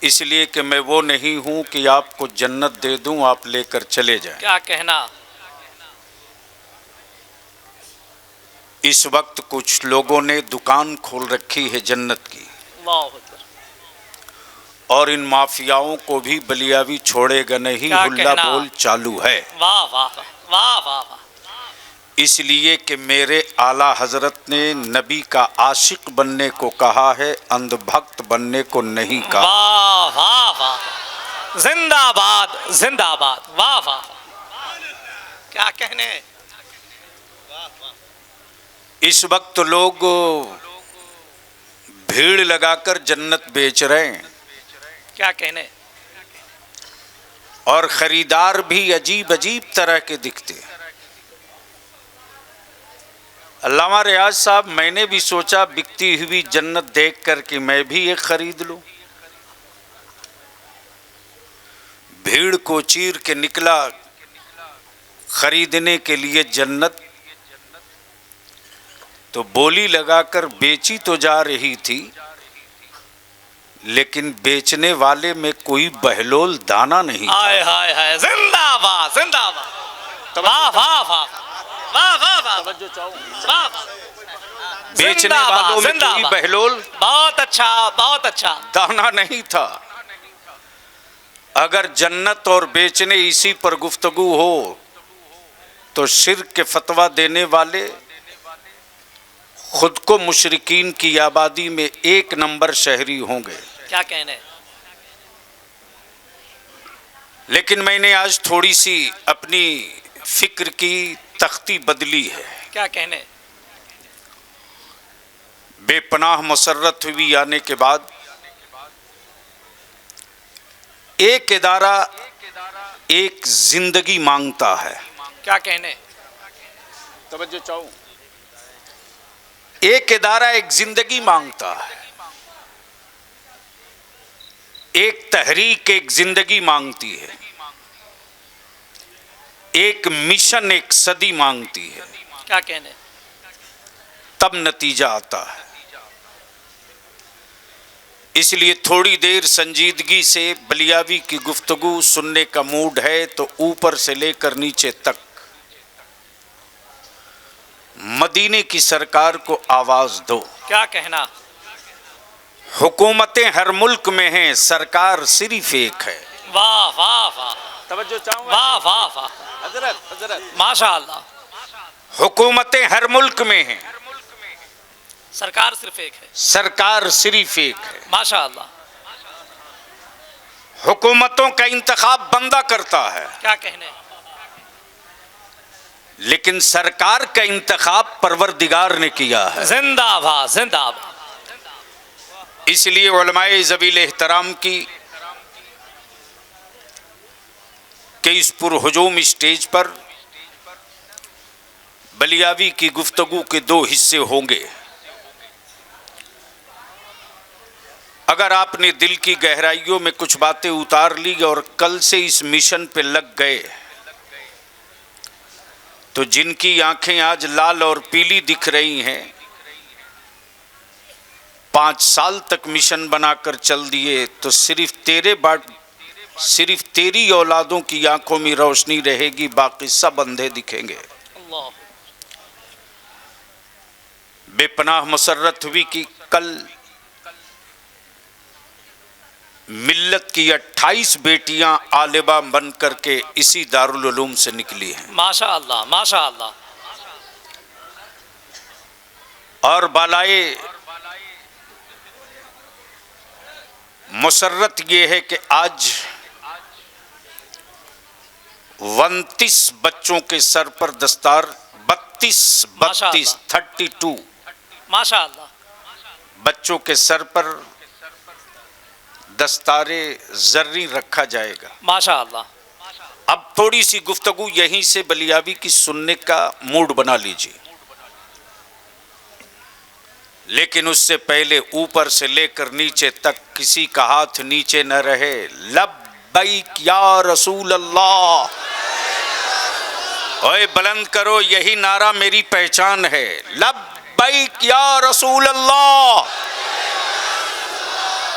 इसलिए कि मैं वो नहीं हूं कि आपको जन्नत दे दूं आप लेकर चले जाएं। क्या कहना। इस वक्त कुछ लोगों ने दुकान खोल रखी है जन्नत की, और इन माफियाओं को भी बलियावी छोड़ेगा नहीं, हुल्ला बोल चालू है। वाह वाह वाह वाह। इसलिए कि मेरे आला हजरत ने नबी का आशिक बनने को कहा है, अंधभक्त बनने को नहीं कहा। वाह वाह वाह, जिंदाबाद जिंदाबाद, वाह वाह, क्या कहने। इस वक्त लोग भीड़ लगाकर जन्नत बेच रहे हैं, क्या कहने, और खरीदार भी अजीब अजीब तरह के दिखते हैं। अल्लामा रियाज साहब, मैंने भी सोचा बिकती हुई जन्नत देख कर कि मैं भी एक खरीद लूं। भीड़ को चीर के निकला खरीदने के लिए जन्नत, तो बोली लगाकर बेची तो जा रही थी, लेकिन बेचने वाले में कोई बहलोल दाना नहीं। हाय हाय हाय, जिंदाबाद जिंदाबाद, वाह वाह वाह वाह वाह वाह, बेचने वालों में कोई बहलोल, बहुत अच्छा बहुत अच्छा, दाना नहीं था। अगर जन्नत और बेचने इसी पर गुफ्तगू हो तो शिर्क के फतवा देने वाले खुद को मुशरिकीन की आबादी में एक नंबर शहरी होंगे। क्या कहने। लेकिन मैंने आज थोड़ी सी अपनी फिक्र की तख्ती बदली है। क्या कहने। बेपनाह मसर्रत हुई आने के बाद एक इदारा एक जिंदगी मांगता है। क्या कहने। तवज्जो चाहूं, एक इदारा एक जिंदगी मांगता है, एक तहरीक एक जिंदगी मांगती है, एक मिशन एक सदी मांगती है। क्या कहने। तब नतीजा आता है। इसलिए थोड़ी देर संजीदगी से बलियावी की गुफ्तगू सुनने का मूड है तो ऊपर से लेकर नीचे तक मदीने की सरकार को आवाज दो। क्या कहना। हुकूमतें हर मुल्क में हैं, सरकार सिर्फ एक है। वाह वाह वाह, तवज्जो चाहूंगा, वाह वाह वाह, हजरत हजरत, माशाअल्लाह। हुकूमतें हर मुल्क में हैं, सरकार सिर्फ एक है, सरकार सिर्फ एक है। माशाअल्लाह। हुकूमतों का इंतखाब बंदा करता है, क्या कहने। लेकिन सरकार का इंतखाब परवरदिगार ने किया है। जिंदाबाद जिंदाबाद। इसलिए उलमाए ज़वील एहतराम की कि इस पुरहुजूम स्टेज पर बलियावी की गुफ्तगू के दो हिस्से होंगे। अगर आपने दिल की गहराइयों में कुछ बातें उतार ली और कल से इस मिशन पे लग गए तो जिनकी आंखें आज लाल और पीली दिख रही हैं, 5 साल तक मिशन बनाकर चल दिए तो सिर्फ तेरी औलादों की आंखों में रोशनी रहेगी, बाकी सब अंधे दिखेंगे। अल्लाह। बेपनाह मसर्रत हुई कि कल मिल्लत की 28 बेटियां आलिमा बन करके इसी दारुल उलूम से निकली हैं। माशाअल्लाह माशाअल्लाह। और बालाए मुसर्रत ये है कि आज 29 बच्चों के सर पर दस्तार, 32 माशाअल्लाह, बच्चों के सर पर दस्तारे जर्री रखा जाएगा। माशाअल्लाह। अब थोड़ी सी गुफ्तगू यहीं से बलियावी की सुनने का मूड बना लीजिए, लेकिन उससे पहले ऊपर से लेकर नीचे तक किसी का हाथ नीचे न रहे। लब्बैक या रसूल अल्लाह, ओए बुलंद करो, यही नारा मेरी पहचान है। लब्बैक या रसूल अल्लाह,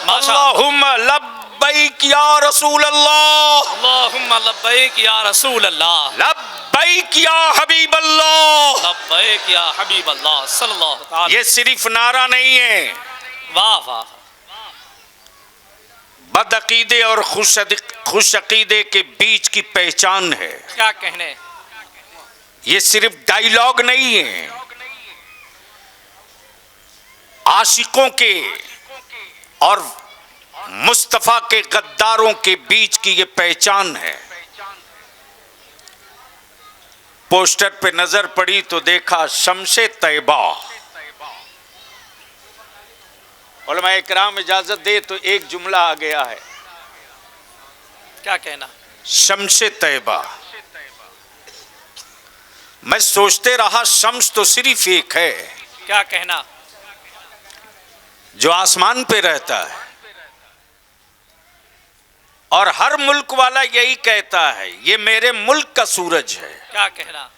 अल्लाहुम्मा लब्बैक लब्बैक या रसूल अल्लाह, अल्लाहुम्मा लब्बैक या रसूल अल्लाह, लब्बैक या हबीब अल्लाह। लब्बैक या हबीब अल्लाह सल्लल्लाहु ताला। ये सिर्फ नारा नहीं है, वाह वाह, बदअकीदे और खुश अकीदे के बीच की पहचान है। क्या कहने, ये सिर्फ डायलॉग नहीं है, आशिकों के और मुस्तफा के गद्दारों के बीच की ये पहचान है। पोस्टर पे नजर पड़ी तो देखा शम्शे तैयबा। उलमा इकराम इजाजत दे तो एक जुमला आ गया है, क्या कहना, शम्शे तैयबा। मैं सोचते रहा शम्स तो सिर्फ एक है, क्या कहना, जो आसमान पे रहता है, और हर मुल्क वाला यही कहता है ये मेरे मुल्क का सूरज है, क्या कहना,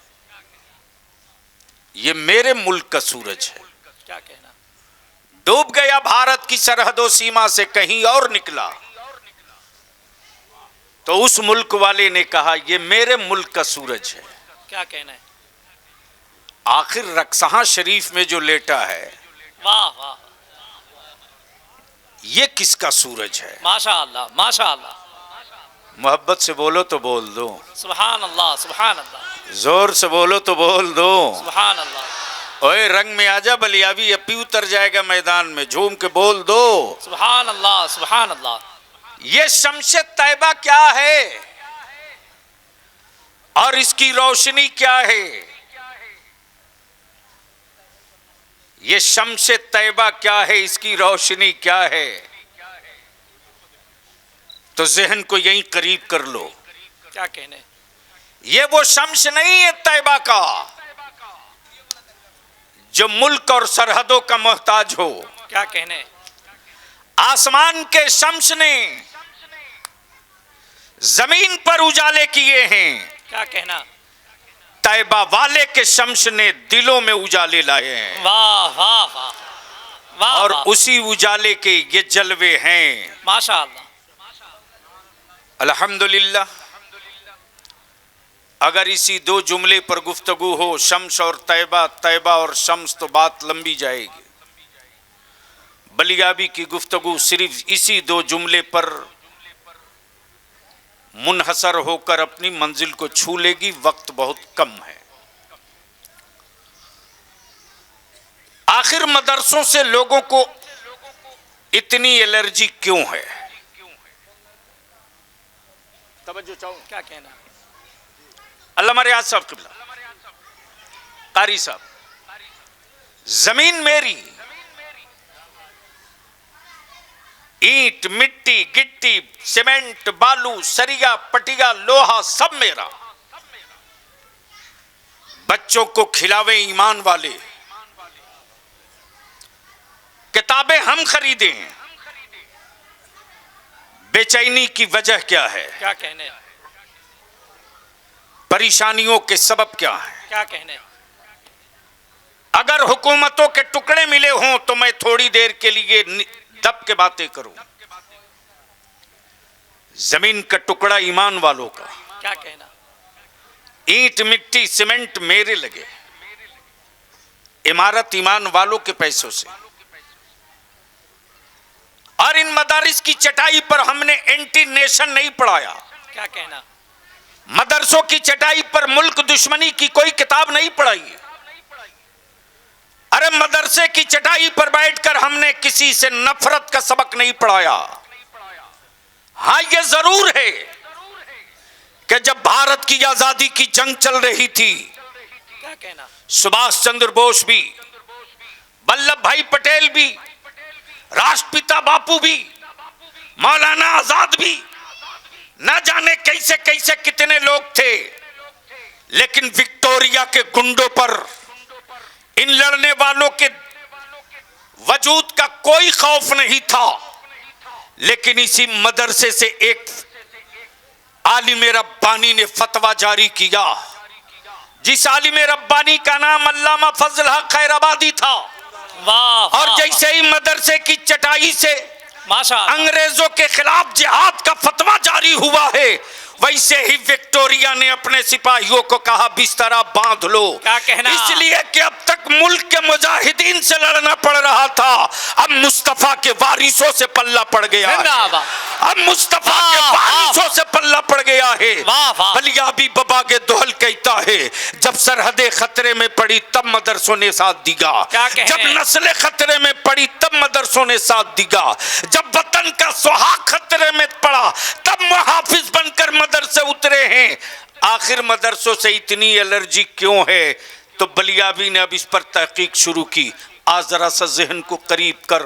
ये मेरे मुल्क का सूरज है। क्या कहना, डूब गया भारत की सरहदों सीमा से कहीं और निकला, तो उस मुल्क वाले ने कहा ये मेरे मुल्क का सूरज है। क्या कहना है, आखिर रक्सहा शरीफ में जो लेटा है वाह वाह, ये किसका सूरज है? माशा अल्लाह माशा अल्लाह, मोहब्बत से बोलो तो बोल दो, सुभान अल्लाह सुभान अल्लाह, जोर से बोलो तो बोल दो। सुभान अल्लाह, ओए रंग में आजा बलियाबी, अपी उतर जाएगा मैदान में, झूम के बोल दो सुभान अल्लाह सुभान अल्लाह। ये शम्शे तैयबा क्या है और इसकी रोशनी क्या है? ये शम्शे तैयबा क्या है, इसकी रोशनी क्या है? तो जहन को यहीं करीब कर लो। क्या कहने, ये वो शम्स नहीं है तैयबा का जो मुल्क और सरहदों का मोहताज हो। क्या कहने, आसमान के शम्स ने जमीन पर उजाले किए हैं, क्या कहना, तैयबा वाले के शम्स ने दिलों में उजाले लाए हैं, वाह वाह वाह वाह, और वाह, उसी उजाले के ये जलवे हैं। माशा अल्लाह। अल्हम्दुलिल्लाह। अगर इसी दो जुमले पर गुफ्तगू हो, शम्स और तैयबा, तैयबा और शम्स, तो बात लंबी जाएगी। बलियाबी की गुफ्तगू सिर्फ इसी दो जुमले पर मुनहसर होकर अपनी मंजिल को छू लेगी, वक्त बहुत कम है। आखिर मदरसों से लोगों को इतनी एलर्जी क्यों है? तवज्जो चाहो। क्या कहना, अल्लामा रियाज साहब क़िबला, कारी साहब, जमीन मेरी, ईंट मिट्टी गिट्टी सीमेंट बालू सरिया पटिया लोहा सब मेरा। बच्चों को खिलावे ईमान वाले, किताबें हम खरीदें, बेचैनी की वजह क्या है? क्या कहने, परेशानियों के सबब क्या है? क्या कहने, अगर हुकूमतों के टुकड़े मिले हों तो मैं थोड़ी देर के लिए दब के बातें करूं। जमीन का टुकड़ा ईमान वालों का, क्या कहना, ईंट मिट्टी सीमेंट मेरे लगे, इमारत ईमान वालों के पैसों से। और इन मदारिस की चटाई पर हमने एंटी नेशन नहीं पढ़ाया। क्या कहना, मदरसों की चटाई पर मुल्क दुश्मनी की कोई किताब नहीं पढ़ाई। अरे मदरसे की चटाई पर बैठकर हमने किसी से नफरत का सबक नहीं पढ़ाया। हाँ, यह जरूर है कि जब भारत की आजादी की जंग चल रही थी, क्या कहना, सुभाष चंद्र बोस भी, वल्लभ भाई पटेल भी, राष्ट्रपिता बापू भी, मौलाना आजाद भी, न जाने कैसे कैसे कितने लोग थे, लेकिन विक्टोरिया के गुंडों पर इन लड़ने वालों के वजूद का कोई खौफ नहीं था। लेकिन इसी मदरसे से एक आलिम रब्बानी ने फतवा जारी किया, जिस आलिम रब्बानी का नाम अल्लामा फजल हक खैराबादी था। वाह, और जैसे ही मदरसे की चटाई से माशाअल्लाह। अंग्रेजों के खिलाफ जिहाद का फतवा जारी हुआ है, वैसे ही विक्टोरिया ने अपने सिपाहियों को कहा बिस्तरा बांध लो। क्या कहना? इसलिए कि अब तक मुल्क के मुजाहिदीन से लड़ना पड़ रहा था, अब मुस्तफा के वारिसों से पल्ला पड़ गया है। अब मुस्तफा के वारिसों से पल्ला पड़ गया है। बलियाबी बाबा के दोहल कहता है, जब सरहदें खतरे में पड़ी तब मदरसों ने साथ दिया, जब नस्लें खतरे में पड़ी तब मदरसों ने साथ दिया, जब वतन का सुहाग खतरे में पड़ा तब मुहाफिज बनकर मदरसे उतरे हैं। आखिर मदरसों से इतनी एलर्जी क्यों है? तो बलियाबी ने अब इस पर तहकीक शुरू की। आज जरा सा जहन को करीब कर,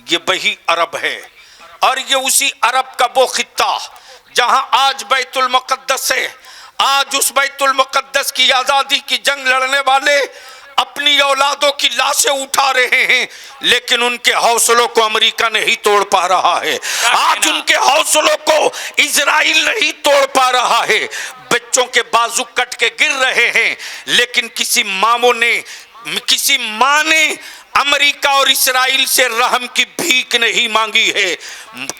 ये वही अरब है और ये उसी अरब का वो खित्ता जहां आज बैतुल मुक़द्दस है। आज उस बैतुल मुक़द्दस की आजादी की जंग लड़ने वाले अपनी औलादों की लाशें उठा रहे हैं, लेकिन उनके हौसलों को अमेरिका नहीं तोड़ पा रहा है। आज उनके हौसलों को इजराइल नहीं तोड़ पा रहा है। बच्चों के बाजू कट के गिर रहे हैं, लेकिन किसी माँ ने अमेरिका और इस्राइल से रहम की भीख नहीं मांगी है।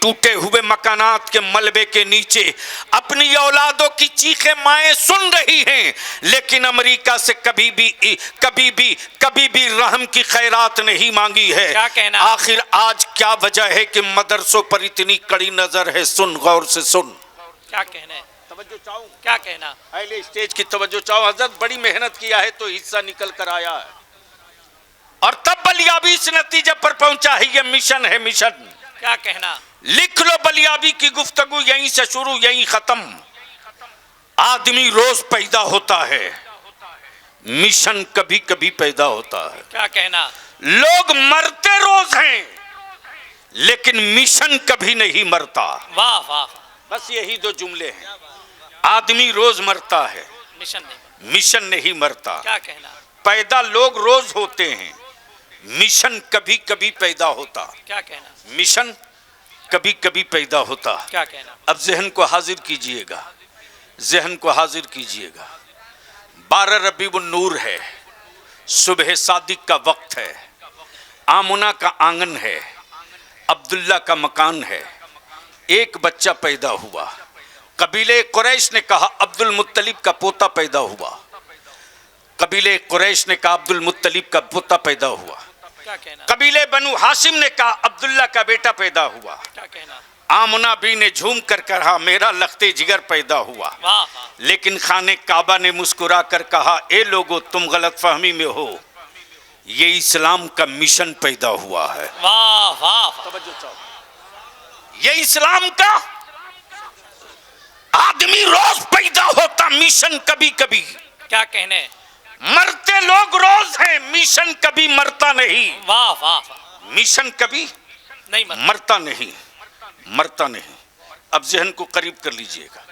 टूटे हुए मकानात के मलबे के नीचे अपनी औलादों की चीखें माएं सुन रही हैं, लेकिन अमेरिका से कभी भी रहम की खैरात नहीं मांगी है। क्या कहना? आखिर आज क्या वजह है कि मदरसों पर इतनी कड़ी नजर है? सुन, गौर से सुन। क्या कहना है? तवज्जो चाहूं? क्या कहना? पहले स्टेज की तवज्जो चाहूं। हजरत बड़ी मेहनत किया है तो हिस्सा निकल कर आया है, और तब बलियाबी इस नतीजे पर पहुंचा है। ये मिशन है, मिशन। क्या कहना? लिख लो, बलियाबी की गुफ्तगू यहीं से शुरू यहीं खत्म। आदमी रोज पैदा होता है, मिशन कभी कभी पैदा होता है। क्या कहना? लोग मरते रोज हैं, लेकिन मिशन कभी नहीं मरता। वाह वाह, बस यही दो जुमले हैं। आदमी रोज मरता है, मिशन नहीं मरता। क्या कहना? पैदा लोग रोज होते हैं, मिशन कभी कभी पैदा होता। क्या कहना? मिशन कभी कभी पैदा होता। क्या कहना? अब जहन को हाजिर कीजिएगा, जहन को हाजिर कीजिएगा। 12 रबीउन नूर है, सुबह सादिक का वक्त है, आमुना का आंगन है, अब्दुल्ला का मकान है। एक बच्चा पैदा हुआ। कबीले कुरैश ने कहा अब्दुल मुत्तलिब का पोता पैदा हुआ। कबीले कुरैश ने कहा अब्दुल मुत्तलिब का पोता पैदा हुआ। क्या कहना? कबीले बनु हाशिम ने कहा अब्दुल्ला का बेटा पैदा हुआ। क्या कहना? आमना बी ने झूम कर कहा मेरा लख्ते जिगर पैदा हुआ। वाह। लेकिन खाने काबा ने मुस्कुरा कर कहा ए लोगो तुम गलत फहमी में हो, ये इस्लाम का मिशन पैदा हुआ है। वाह वाह, ये इस्लाम का आदमी रोज पैदा होता, मिशन कभी कभी। क्या कहने? मरते लोग रोज हैं, मिशन कभी मरता नहीं। वाह वाह, मिशन कभी नहीं मरता नहीं, मरता नहीं। अब जहन को करीब कर लीजिएगा।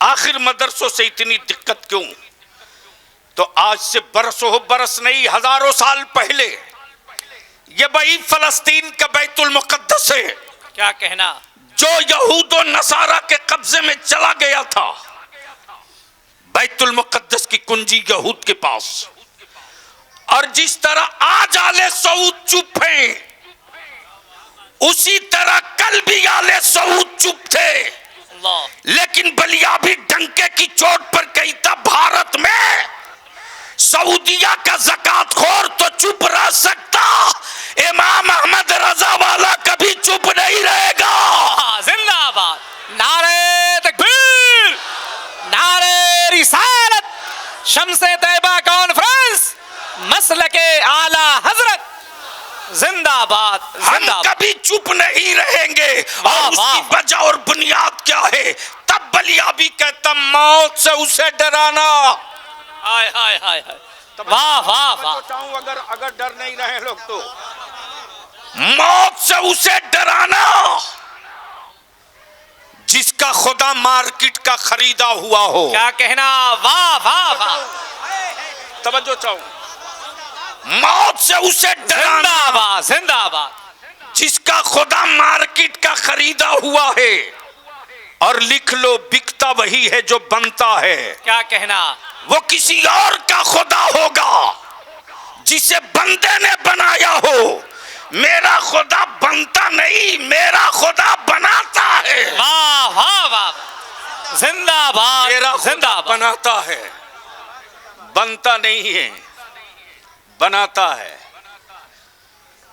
आखिर मदरसों से इतनी दिक्कत क्यों? तो आज से बरसों बरस नहीं, हजारों साल पहले ये वही फलस्तीन का बैतुल मुक़द्दस है। क्या कहना? जो यहूद और नसारा के कब्जे में चला गया था। बैतुल मुक़द्दस की कुंजी यहूद के पास। और जिस तरह आज आले सऊद चुप हैं, उसी तरह कल भी आले सऊद चुप थे। लेकिन बलियाबी डंके की चोट पर कही था भारत में सऊदिया का ज़कात खोर तो चुप रह सकता, इमाम अहमद रजा वाला कभी चुप नहीं रहेगा। जिंदाबाद, नारे तकबीर, नारे रिसालत, शम्से तैयबा कॉन्फ्रेंस, मसलके आला हजरत, जिंदाबाद। हम कभी चुप नहीं रहेंगे। और उसकी वजह और बुनियाद क्या है? तब बलियाबी कहता मौत से उसे डराना। हाय हाय हाय हाय, वाह वाह वाह। अगर डर नहीं रहे लोग तो मौत से उसे डराना जिसका खुदा मार्केट का खरीदा हुआ हो। क्या कहना? वाह वाह वाह, तवज्जो चाहूं। मौत से उसे डराना, जिंदाबाद जिंदाबाद, जिसका खुदा मार्केट का खरीदा हुआ है। और लिख लो, बिकता वही है जो बनता है। क्या कहना? वो किसी और का खुदा होगा जिसे बंदे ने बनाया हो। मेरा खुदा बनता नहीं, मेरा खुदा बनाता है। वाह वाह वाह, जिंदाबाद मेरा खुदा जिंदाबाद। बनाता है, बनता नहीं है, बनाता है।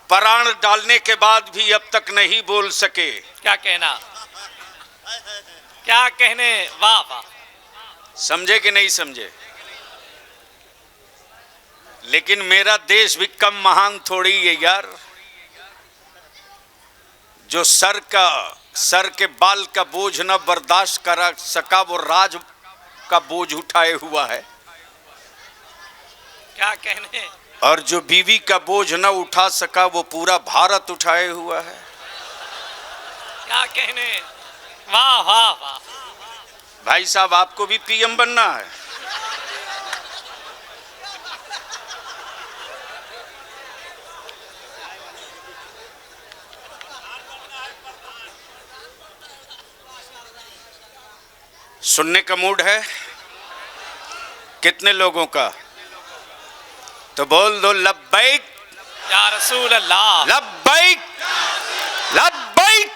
प्राण डालने के बाद भी अब तक नहीं बोल सके। क्या कहना, क्या कहने, वाह वाह। समझे कि नहीं समझे? लेकिन मेरा देश भी कम महान थोड़ी है यार, जो सर के बाल का बोझ न बर्दाश्त करा सका वो राज का बोझ उठाए हुआ है, क्या कहने, और जो बीवी का बोझ न उठा सका वो पूरा भारत उठाए हुआ है। क्या कहने, वाह वाह वाह। भाई साहब आपको भी पीएम बनना है? सुनने का मूड है कितने लोगों का? तो बोल दो लब्बैक या रसूल अल्लाह, लब्बैक लब्बैक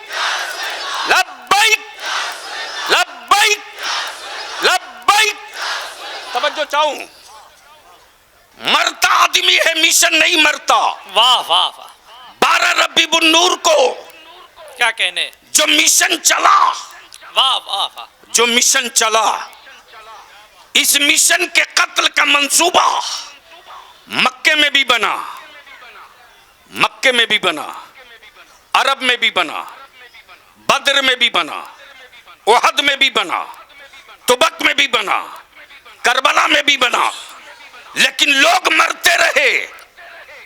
लब्बैक लब्बैक लब्बैक। तवज्जो चाहूं, मरता आदमी है, मिशन नहीं मरता। वाह वाह वाह। 12 रबीउन नूर को क्या कहने, जो मिशन चला, वाह वाह वाह। जो मिशन चला, इस मिशन के कत्ल का मंसूबा मक्के में भी बना, मक्के में भी बना, अरब में भी बना, बद्र में भी बना, उहद में भी बना, तुबक में भी बना, करबला में भी बना। लेकिन लोग मरते रहे,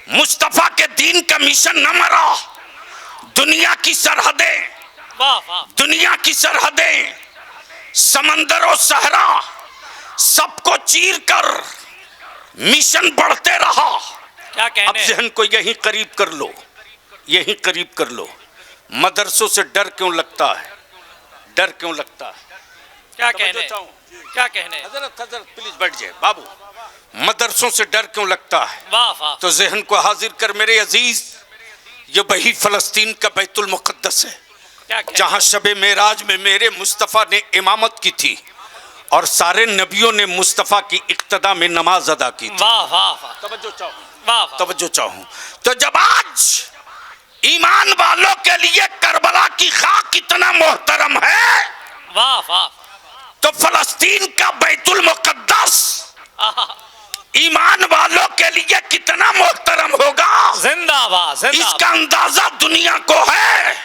मुस्तफा के दीन का मिशन न मरा। दुनिया की सरहदें, वाह वाह। दुनिया की सरहदें, समंदर और सहरा सबको चीर कर मिशन बढ़ते रहा। क्या अब कहने, जहन को यहीं करीब कर लो, यहीं करीब कर लो। मदरसों से डर क्यों लगता है? डर क्यों लगता है? क्या कहने, क्या कहने, हजरत हजरत प्लीज बैठ जाए बाबू। मदरसों से डर क्यों लगता है? वाह वाह। तो जहन को हाजिर कर मेरे अजीज, ये वही फलस्तीन का बैतुल मुक़द्दस है क्या कहने, जहां शबे मेराज में मेरे मुस्तफ़ा ने इमामत की थी और सारे नबियों ने मुस्तफ़ा की इक्तदा में नमाज अदा की थी। वाह वाह वाह। तवज्जो चाहो, वाह वाह। तवज्जो चाहूं। तो जब आज ईमान वालों के लिए करबला की खाक कितना मोहतरम है, वाह वाह। तो फलस्तीन का बैतुल मुक़द्दस आहा, ईमान वालों के लिए कितना मोहतरम होगा, जिंदाबाद जिंदाबाद। इसका अंदाजा दुनिया को है।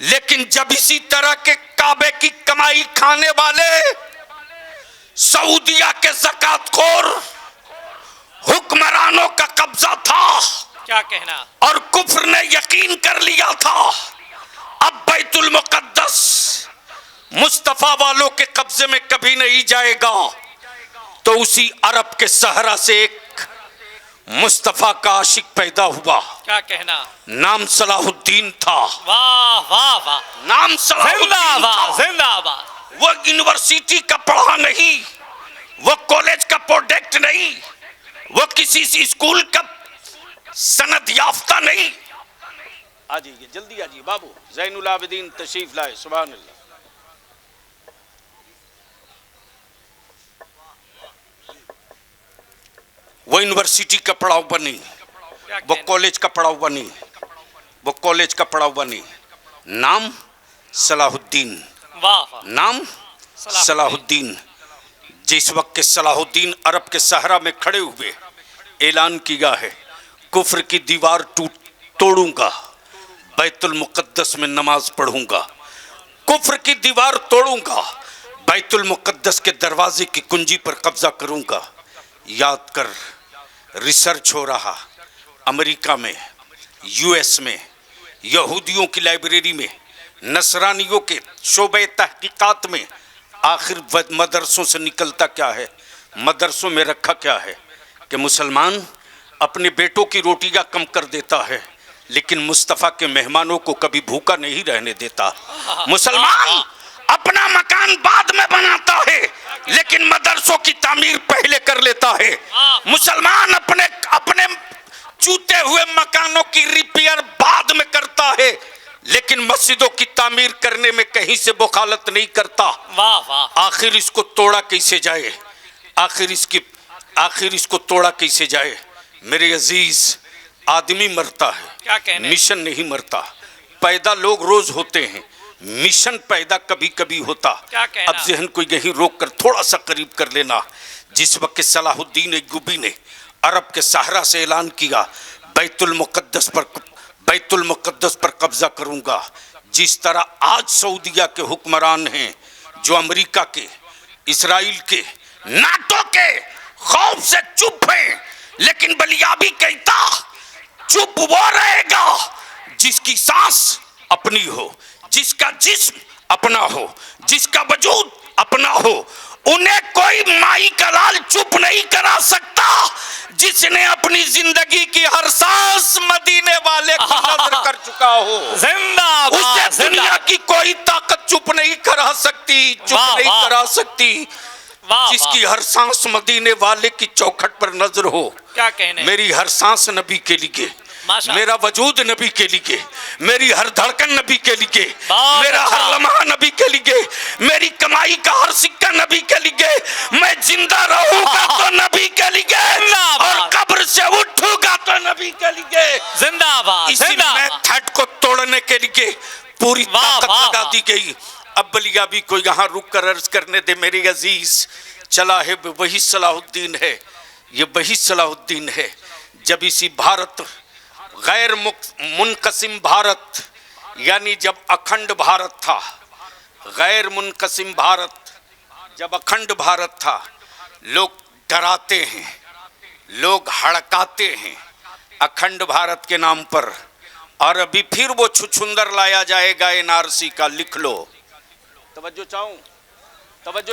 लेकिन जब इसी तरह के काबे की कमाई खाने वाले सऊदिया के ज़कातखोर हुक्मरानों का कब्जा था क्या कहना, और कुफ्र ने यकीन कर लिया था अब बैतुल मुक़द्दस मुस्तफा वालों के कब्जे में कभी नहीं जाएगा, तो उसी अरब के सहरा से एक मुस्तफा का आशिक पैदा हुआ। क्या कहना, नाम सलाहुद्दीन था। वाह वाह वाह। नाम सलाहुद्दीन जिंदाबाद था। जिंदाबाद। वो यूनिवर्सिटी का पढ़ा नहीं, वो कॉलेज का प्रोडक्ट नहीं, वो किसी स्कूल का सनद याफ्ता नहीं। आ जाइए जल्दी आ जाइए बाबू। ज़ैनुल आबिदीन तशरीफ लाए। सुभान अल्लाह। वो यूनिवर्सिटी का पढ़ा हुआ नहीं, क्या वो कहना, कॉलेज का पढ़ा हुआ नहीं, वो कॉलेज का पढ़ा हुआ नहीं। नाम सलाहुद्दीन, वाह वाह। नाम सलाहुद्दीन। जिस वक्त के सलाहुद्दीन अरब के सहरा में खड़े हुए ऐलान किया है, कुफ्र की दीवार तोड़ूंगा, बैतुल मुक़द्दस में नमाज पढ़ूंगा, कुफ्र की दीवार तोड़ूंगा, बैतुल मुक़द्दस के दरवाजे की कुंजी पर कब्जा करूंगा। याद कर, रिसर्च हो रहा अमेरिका में, यूएस में, यहूदियों की लाइब्रेरी में, नसरानियों के शोबे तहकीकात में। आखिर मदरसों से निकलता क्या है, मदरसों में रखा क्या है कि मुसलमान अपने बेटों की रोटियां कम कर देता है, लेकिन मुस्तफ़ा के मेहमानों को कभी भूखा नहीं रहने देता। मुसलमान अपना मकान बाद में बनाता है, लेकिन मदरसों की तामीर पहले कर लेता है। मुसलमान अपने चूते हुए मकानों की रिपेयर बाद में करता है, लेकिन मस्जिदों की तामीर करने में कहीं से वकालत नहीं करता। वाह वाह। आखिर इसको तोड़ा कैसे जाए, आखिर इसको तोड़ा कैसे जाए। मेरे अजीज, आदमी मरता है, क्या कहने? मिशन नहीं मरता। पैदा लोग रोज होते हैं, मिशन पैदा कभी कभी होता। क्या कहना? अब जहन को यहीं रोक कर थोड़ा सा करीब कर लेना। जिस वक्त सलाहुद्दीन अय्यूबी ने अरब के सहरा से ऐलान किया बैतुल मुक़द्दस पर कब्जा करूंगा, जिस तरह आज सऊदिया के हुक्मरान हैं जो अमेरिका के, इसराइल के, नाटो के खौफ से चुप हैं, लेकिन बलियाबी कहता चुप वो रहेगा जिसकी सांस अपनी हो, जिसका जिस्म अपना हो, जिसका वजूद अपना हो। उन्हें कोई माई का लाल चुप नहीं करा सकता जिसने अपनी जिंदगी की हर सांस मदीने वाले को नजर कर चुका हो। जिंदाबाद, उसे दुनिया की कोई ताकत चुप नहीं करा सकती, चुप वाह, नहीं वाह। करा सकती। वाह जिसकी हर सांस मदीने वाले की चौखट पर नजर हो। क्या कहने? मेरी हर सांस नबी के लिए, माशा। मेरा वजूद नबी के लिए, मेरी हर धड़कन नबी के लिए, बहुत मेरा अच्छा। हर लम्हा नबी के लिए, मेरी कमाई का हर सिक्का नबी के लिए, मैं जिंदा रहूंगा तो नबी के लिए, जिंदाबाद। और कब्र से उठूंगा तो नबी के लिए। जिंदाबाद, इसी जिंदाबाद। मेथड को तोड़ने के लिए पूरी वाह, ताकत वाह, लगा वाह। दी गई। अब बलियाबी को यहाँ रुक कर अर्ज करने दे मेरे अजीज। चला है वही सलाहुद्दीन है, ये वही सलाहुद्दीन है। जब इसी भारत गैर मुनकसिम भारत, यानी जब अखंड भारत था, गैर मुनकसिम भारत, जब अखंड भारत था, लोग डराते हैं, लोग हड़काते हैं अखंड भारत के नाम पर, और अभी फिर वो छुछुंदर लाया जाएगा एनआरसी का। लिख लो, तवज्जो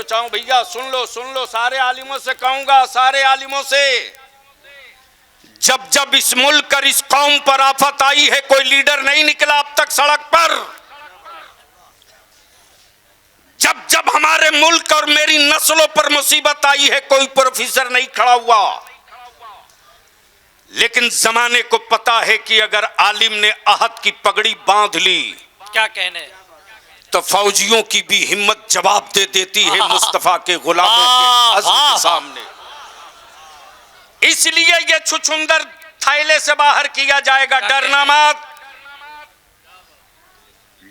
चाहूं भैया, सुन लो, सारे आलिमों से कहूंगा, सारे आलिमों से। जब जब इस मुल्क और इस कौम पर आफत आई है, कोई लीडर नहीं निकला अब तक सड़क पर। जब जब हमारे मुल्क और मेरी नस्लों पर मुसीबत आई है, कोई प्रोफेसर नहीं खड़ा हुआ। लेकिन जमाने को पता है कि अगर आलिम ने अहद की पगड़ी बांध ली, क्या कहने? तो फौजियों की भी हिम्मत जवाब दे देती है मुस्तफा के गुलामों के अज़्म के सामने। इसलिए ये छुछुंदर थैले से बाहर किया जाएगा। डरना मत,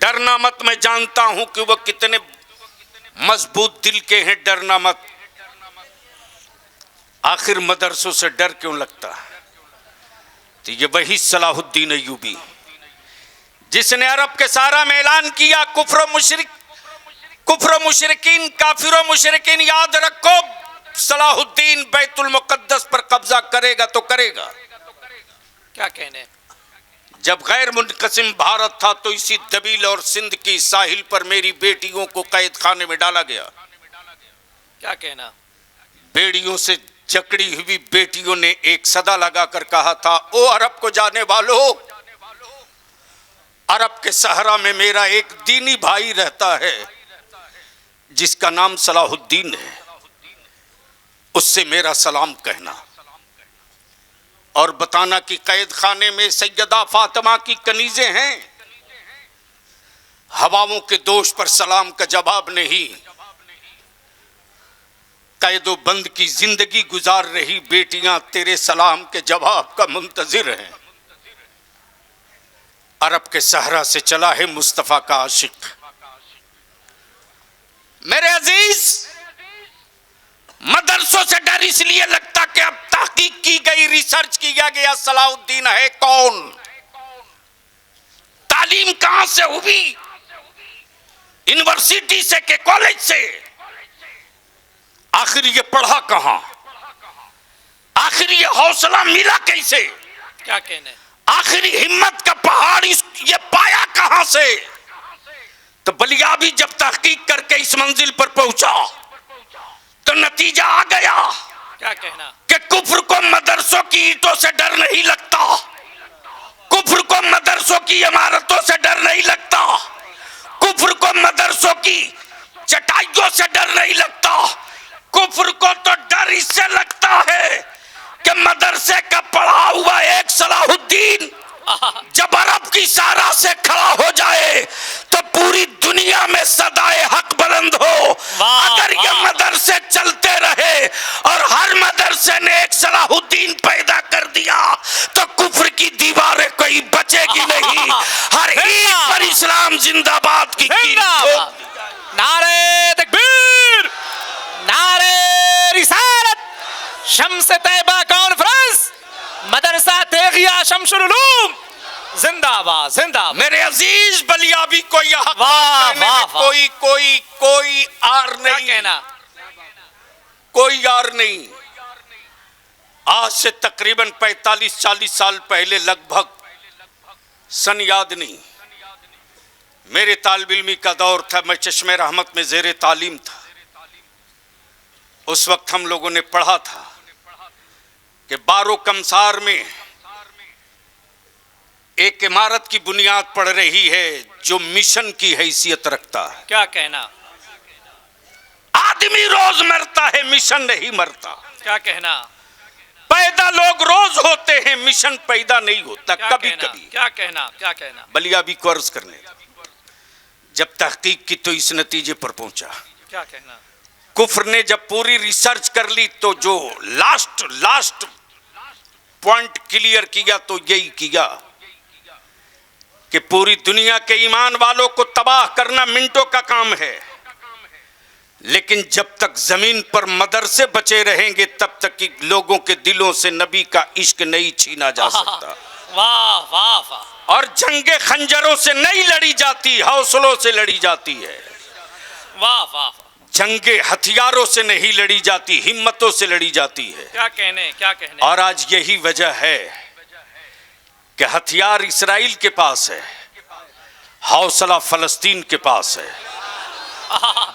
डरना मत। मैं जानता हूं कि वो कितने मजबूत दिल के हैं। डरना मत। आखिर मदरसों से डर क्यों लगता है? तो ये वही सलाहुद्दीन अय्यूबी जिसने अरब के सारा में ऐलान किया कुफ्र मुशरिकीन, काफिरों मुशरिकीन, याद रखो सलाहुद्दीन बैतुल मुक़द्दस पर कब्जा करेगा तो करेगा। क्या कहने? जब गैर मुनक़सिम भारत था तो इसी दबील और सिंध की साहिल पर मेरी बेटियों को कैद खाने में डाला गया। क्या कहना? बेड़ियों से जकड़ी हुई बेटियों ने एक सदा लगाकर कहा था, ओ अरब को जाने वालों, अरब के सहरा में मेरा एक दीनी भाई रहता है जिसका नाम सलाहुद्दीन है, उससे मेरा सलाम कहना और बताना कि कैद खाने में सैयदा फातिमा की कनीजें हैं। हवाओं के दोष पर सलाम का जवाब नहीं, कैदो बंद की जिंदगी गुजार रही बेटियां तेरे सलाम के जवाब का मुंतजिर हैं। अरब के सहरा से चला है मुस्तफा का आशिक। मेरे अजीज, मदरसों से डर इसलिए लगता कि अब तहकीक की गई, रिसर्च किया गया सलाहुद्दीन है कौन, तालीम कहां से हुई, यूनिवर्सिटी से के कॉलेज से, आखिर ये पढ़ा कहां, आखिर ये हौसला मिला कैसे, क्या कहने? आखिर हिम्मत का पहाड़ ये पाया कहां से। तो बलियाबी जब तहकीक करके इस मंजिल पर पहुंचा तो नतीजा आ गया। क्या कहना? कि कुफ्र को मदरसों की ईंटों से डर नहीं लगता, कुफ्र को मदरसों की इमारतों से डर नहीं लगता, कुफ्र को मदरसों की चटाइयों से डर नहीं लगता। कुफ्र को तो डर इससे लगता है कि मदरसे का पढ़ा हुआ 1 सलाहुद्दीन जब अरब की सारा से खड़ा हो जाए तो पूरी दुनिया में सदाए हक बुलंद हो। अगर ये मदरसे चलते रहे और हर मदरसे ने एक सलाहुद्दीन पैदा कर दिया तो कुफ्र की दीवारें कोई बचेगी नहीं। हर ईद पर इस्लाम जिंदाबाद की नारे तकबीर, नारे रिसालत, शम्स तैयबा कॉन्फ्रेंस, मदरसा तेगिया शमसुल उलूम जिंदाबाद जिंदाबाद। मेरे अजीज बलियाबी को यहाँ कोई कोई कोई आर नहीं कहना, कोई आर नहीं। आज से तकरीबन 45-40 साल पहले लगभग, सन याद नहीं, मेरे तालिब इल्मी का दौर था, मैं चश्मे रहमत में ज़ेरे तालीम था। उस वक्त हम लोगों ने पढ़ा था कि बारो कमसार में एक इमारत की बुनियाद पड़ रही है जो मिशन की हैसियत रखता है। क्या कहना, आदमी रोज मरता है, मिशन नहीं मरता। क्या कहना, पैदा लोग रोज होते हैं, मिशन पैदा नहीं होता कभी कभी। क्या कहना, क्या कहना। बलियाबी को अर्ज करने जब तहकीक की तो इस नतीजे पर पहुंचा। क्या कहना, कुफ्र ने जब पूरी रिसर्च कर ली तो जो लास्ट पॉइंट क्लियर किया तो यही किया कि पूरी दुनिया के ईमान वालों को तबाह करना मिनटों का काम है, लेकिन जब तक जमीन पर मदरसे बचे रहेंगे तब तक कि लोगों के दिलों से नबी का इश्क नहीं छीना जा सकता। वाह वाह वाह। और जंगे खंजरों से नहीं लड़ी जाती, हौसलों से लड़ी जाती है। वाह वाह। जंगे हथियारों से नहीं लड़ी जाती, हिम्मतों से लड़ी जाती है। क्या कहने, क्या कहने। और आज यही वजह है कि हथियार इस्राइल के पास है, हौसला फलस्तीन के पास है,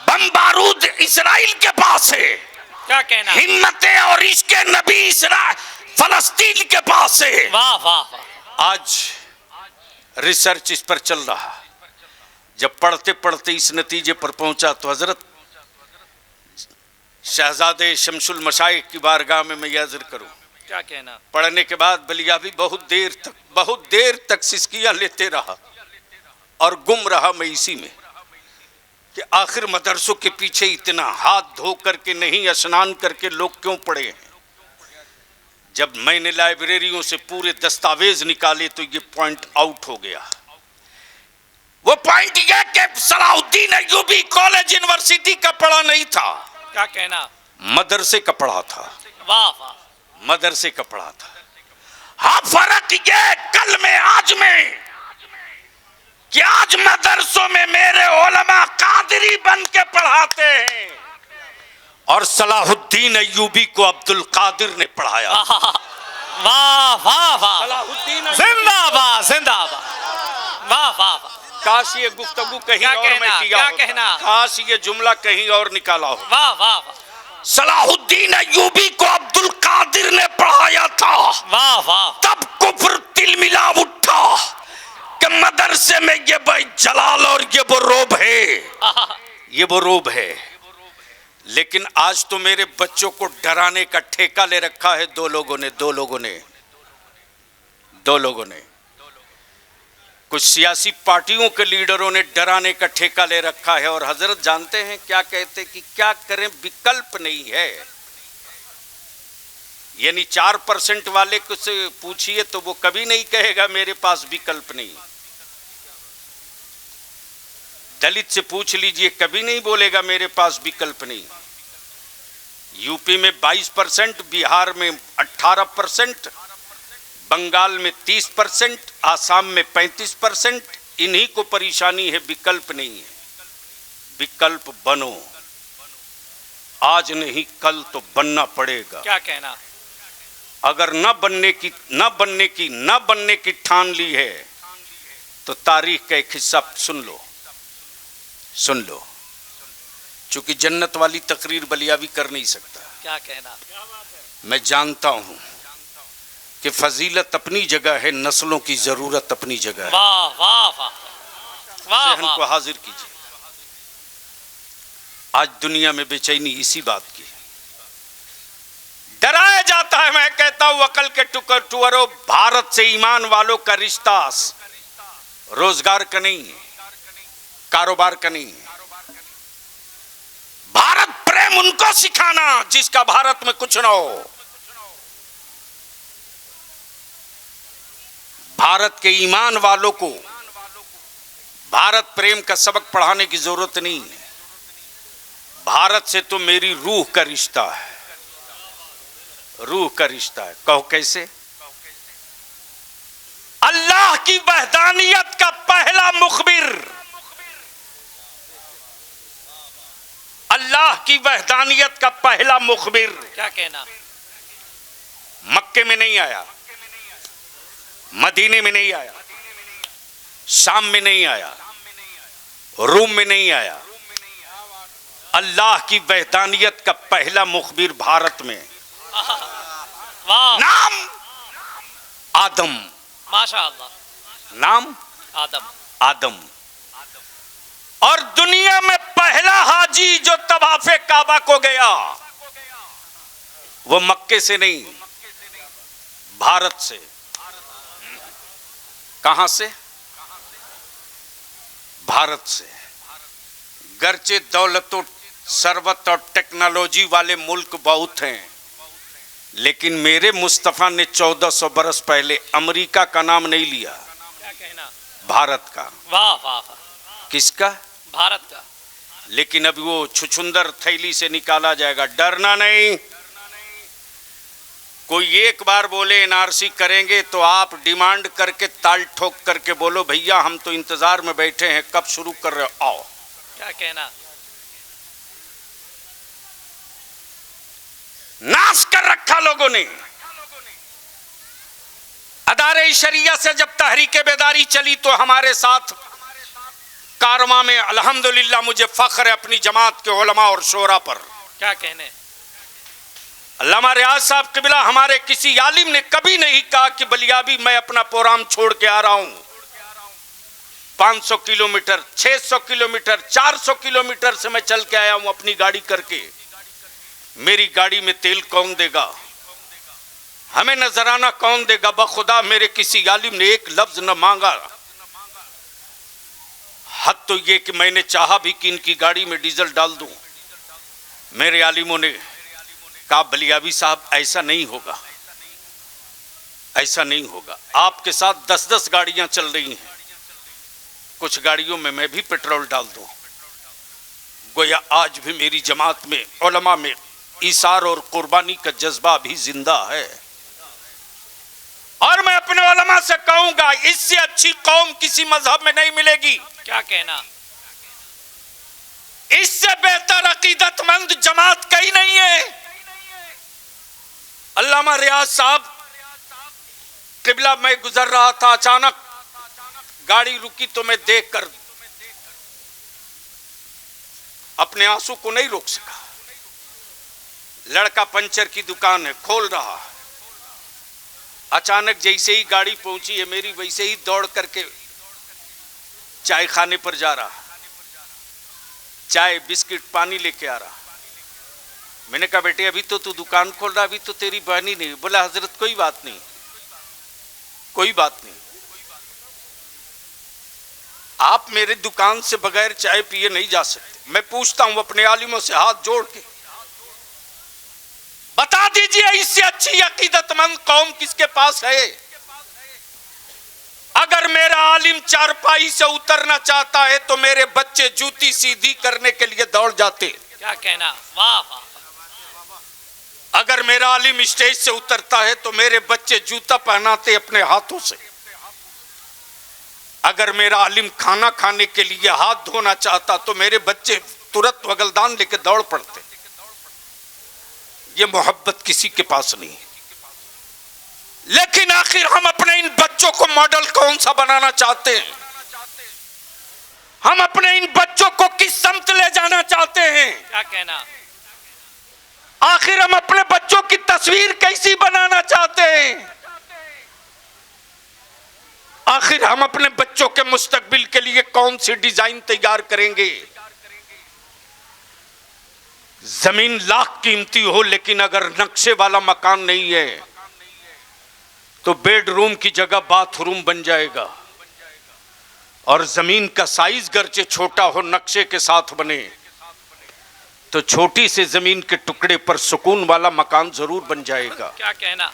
बम बारूद इस्राइल के पास है। क्या कहना, हिम्मतें और इसके नबी इस्राइल फलस्तीन के पास है। वाह वाह वाह। आज रिसर्च इस पर चल रहा। जब पढ़ते पढ़ते इस नतीजे पर पहुंचा तो हजरत शहजादे शमसुल मशाइख की बारगाह में मैं यह जिक्र करूं। क्या कहना। पढ़ने के बाद बलियाबी बहुत देर तक सिसकियां लेते रहा और गुम रहा मैं इसी में कि आखिर मदरसों के पीछे इतना हाथ धो करके नहीं, स्नान करके लोग क्यों पड़े हैं। जब मैंने लाइब्रेरियों से पूरे दस्तावेज निकाले तो ये पॉइंट आउट हो गया। वो पॉइंट यह कि सलाहुद्दीन अय्यूबी कॉलेज यूनिवर्सिटी का पढ़ा नहीं था। क्या कहना, मदरसे का पढ़ा था। वाह वाह। मदरसे का पढ़ा था। हाँ, फर्क ये कल में आज में कि आज मदरसों में मेरे उलमा कादरी बन के पढ़ाते हैं और सलाहुद्दीन अय्यूबी को अब्दुल कादिर ने पढ़ाया। वाह वाह वाह। जिंदाबाद जिंदाबाद। वाह वाह वाह। काश ये गुफ्तगू कहीं और में किया क्या होता। कहना, काश ये जुमला कहीं और निकाला हो। वाह वाह वाह। सलाहुद्दीन अय्यूबी को अब्दुल कादिर ने पढ़ाया था। वाह वाह। तब कुफ्र तिलमिला उठा कि मदरसे में ये भाई जलाल और ये वो रोब है, ये वो रोब है। लेकिन आज तो मेरे बच्चों को डराने का ठेका ले रखा है दो लोगों ने कुछ सियासी पार्टियों के लीडरों ने डराने का ठेका ले रखा है। और हजरत जानते हैं क्या कहते कि क्या करें, विकल्प नहीं है। यानी 4% वाले को से पूछिए तो वो कभी नहीं कहेगा मेरे पास विकल्प नहीं। दलित से पूछ लीजिए, कभी नहीं बोलेगा मेरे पास विकल्प नहीं। यूपी में 22%, बिहार में 18%, बंगाल में 30%, आसाम में 35%। इन्हीं को परेशानी है, विकल्प नहीं है। विकल्प बनो, आज नहीं कल तो बनना पड़ेगा। क्या कहना। अगर न बनने की ठान ली है तो तारीख का एक हिस्सा सुन लो। चूंकि जन्नत वाली तकरीर बलियाबी कर नहीं सकता। क्या कहना। मैं जानता हूं कि फजीलत अपनी जगह है, नस्लों की जरूरत अपनी जगह है। वाह वाह वाह। वाह जहन को हाजिर कीजिए। आज दुनिया में बेचैनी इसी बात की। डराया जाता है। मैं कहता बताऊं अकल के टुकड़ों, भारत से ईमान वालों का रिश्ता रोजगार का नहीं है, कारोबार का नहीं है। भारत प्रेम उनको सिखाना जिसका भारत में कुछ ना हो। भारत के ईमान वालों को भारत प्रेम का सबक पढ़ाने की जरूरत नहीं है। भारत से तो मेरी रूह का रिश्ता है, रूह का रिश्ता है। कहो कैसे? अल्लाह की वहदानियत का पहला मुखबिर, अल्लाह की वहदानियत का पहला मुखबिर क्या कहना? मक्के में नहीं आया, मदीने में नहीं आया, शाम में नहीं आया, रूम में नहीं आया। अल्लाह की वहदानियत का पहला मुखबिर भारत में, वाह, नाम आदम, माशाअल्लाह, नाम आदम। आदम। और दुनिया में पहला हाजी जो तवाफे काबा को गया वो मक्के से नहीं, भारत से। कहां से? भारत से। गर्चे दौलत, सरवत और टेक्नोलॉजी वाले मुल्क बहुत हैं, लेकिन मेरे मुस्तफा ने 1400 बरस पहले अमेरिका का नाम नहीं लिया। क्या कहना? भारत का। वाह वाह वाह। किसका? भारत का। लेकिन अभी वो छुछुंदर थैली से निकाला जाएगा, डरना नहीं। कोई एक बार बोले एनआरसी करेंगे तो आप डिमांड करके ताल ठोक करके बोलो भैया हम तो इंतजार में बैठे हैं, कब शुरू कर रहे हो, आओ। क्या कहना? नाश कर रखा लोगों ने। अदारे शरिया से जब तहरीके बेदारी चली तो हमारे साथ कारवां में अल्हम्दुलिल्लाह मुझे फख्र है अपनी जमात के उलमा और शोरा पर। क्या कहने? अल्लामा रियाज साहब किबला हमारे किसी आलिम ने कभी नहीं कहा कि बलियाबी मैं अपना प्रोग्राम छोड़ के आ रहा हूं। 500 किलोमीटर, 600 किलोमीटर, 400 किलोमीटर से मैं चल के आया हूं अपनी गाड़ी करके। मेरी गाड़ी में तेल कौन देगा? हमें नजराना कौन देगा? बखुदा मेरे किसी आलिम ने एक लफ्ज न मांगा। हद तो ये कि मैंने चाहा भी कि इनकी गाड़ी में डीजल डाल दूं। मेरे आलिमों ने कहा बलियाबी साहब ऐसा नहीं होगा, ऐसा नहीं होगा। आपके साथ 10-10 गाड़ियां चल रही हैं, कुछ गाड़ियों में मैं भी पेट्रोल डाल दूं। गोया आज भी मेरी जमात में उलमा में ईसार और कुर्बानी का जज्बा भी जिंदा है। और मैं अपने उलमा से कहूंगा इससे अच्छी कौम किसी मजहब में नहीं मिलेगी। क्या कहना? इससे बेहतर अकीदतमंद जमात कहीं नहीं है। अल्लामा रियाज साहब किबला मैं गुजर रहा था, अचानक गाड़ी रुकी तो मैं देखकर अपने आंसू को नहीं रोक सका। लड़का पंचर की दुकान है, खोल रहा। अचानक जैसे ही गाड़ी पहुंची है मेरी, वैसे ही दौड़ करके चाय खाने पर जा रहा, चाय बिस्किट पानी लेके आ रहा। मैंने कहा बेटे अभी तो तू दुकान खोल रहा, अभी तो तेरी बहनी नहीं। बोला हजरत कोई बात नहीं, कोई बात नहीं, आप मेरे दुकान से बगैर चाय पिए नहीं जा सकते। मैं पूछता हूं अपने आलिमों से हाथ जोड़ के, बता दीजिए इससे अच्छी अकीदतमंद कौम किसके पास है? अगर मेरा आलिम चारपाई से उतरना चाहता है तो मेरे बच्चे जूती सीधी करने के लिए दौड़ जाते। क्या कहना? वाह वाह। अगर मेरा आलिम स्टेज से उतरता है तो मेरे बच्चे जूता पहनाते अपने हाथों से। अगर मेरा आलिम खाना खाने के लिए हाथ धोना चाहता तो मेरे बच्चे तुरंत वगलदान लेके दौड़ पड़ते। ये मोहब्बत किसी के पास नहीं। लेकिन आखिर हम अपने इन बच्चों को मॉडल कौन सा बनाना चाहते हैं? हम अपने इन बच्चों को किस समत ले जाना चाहते हैं? क्या कहना? आखिर हम अपने बच्चों की तस्वीर कैसी बनाना चाहते हैं? आखिर हम अपने बच्चों के मुस्तकबिल के लिए कौन सी डिजाइन तैयार करेंगे? जमीन लाख कीमती हो लेकिन अगर नक्शे वाला मकान नहीं है तो बेडरूम की जगह बाथरूम बन जाएगा। और जमीन का साइज गर्चे छोटा हो, नक्शे के साथ बने, तो छोटी से जमीन के टुकड़े पर सुकून वाला मकान जरूर बन जाएगा। क्या कहना।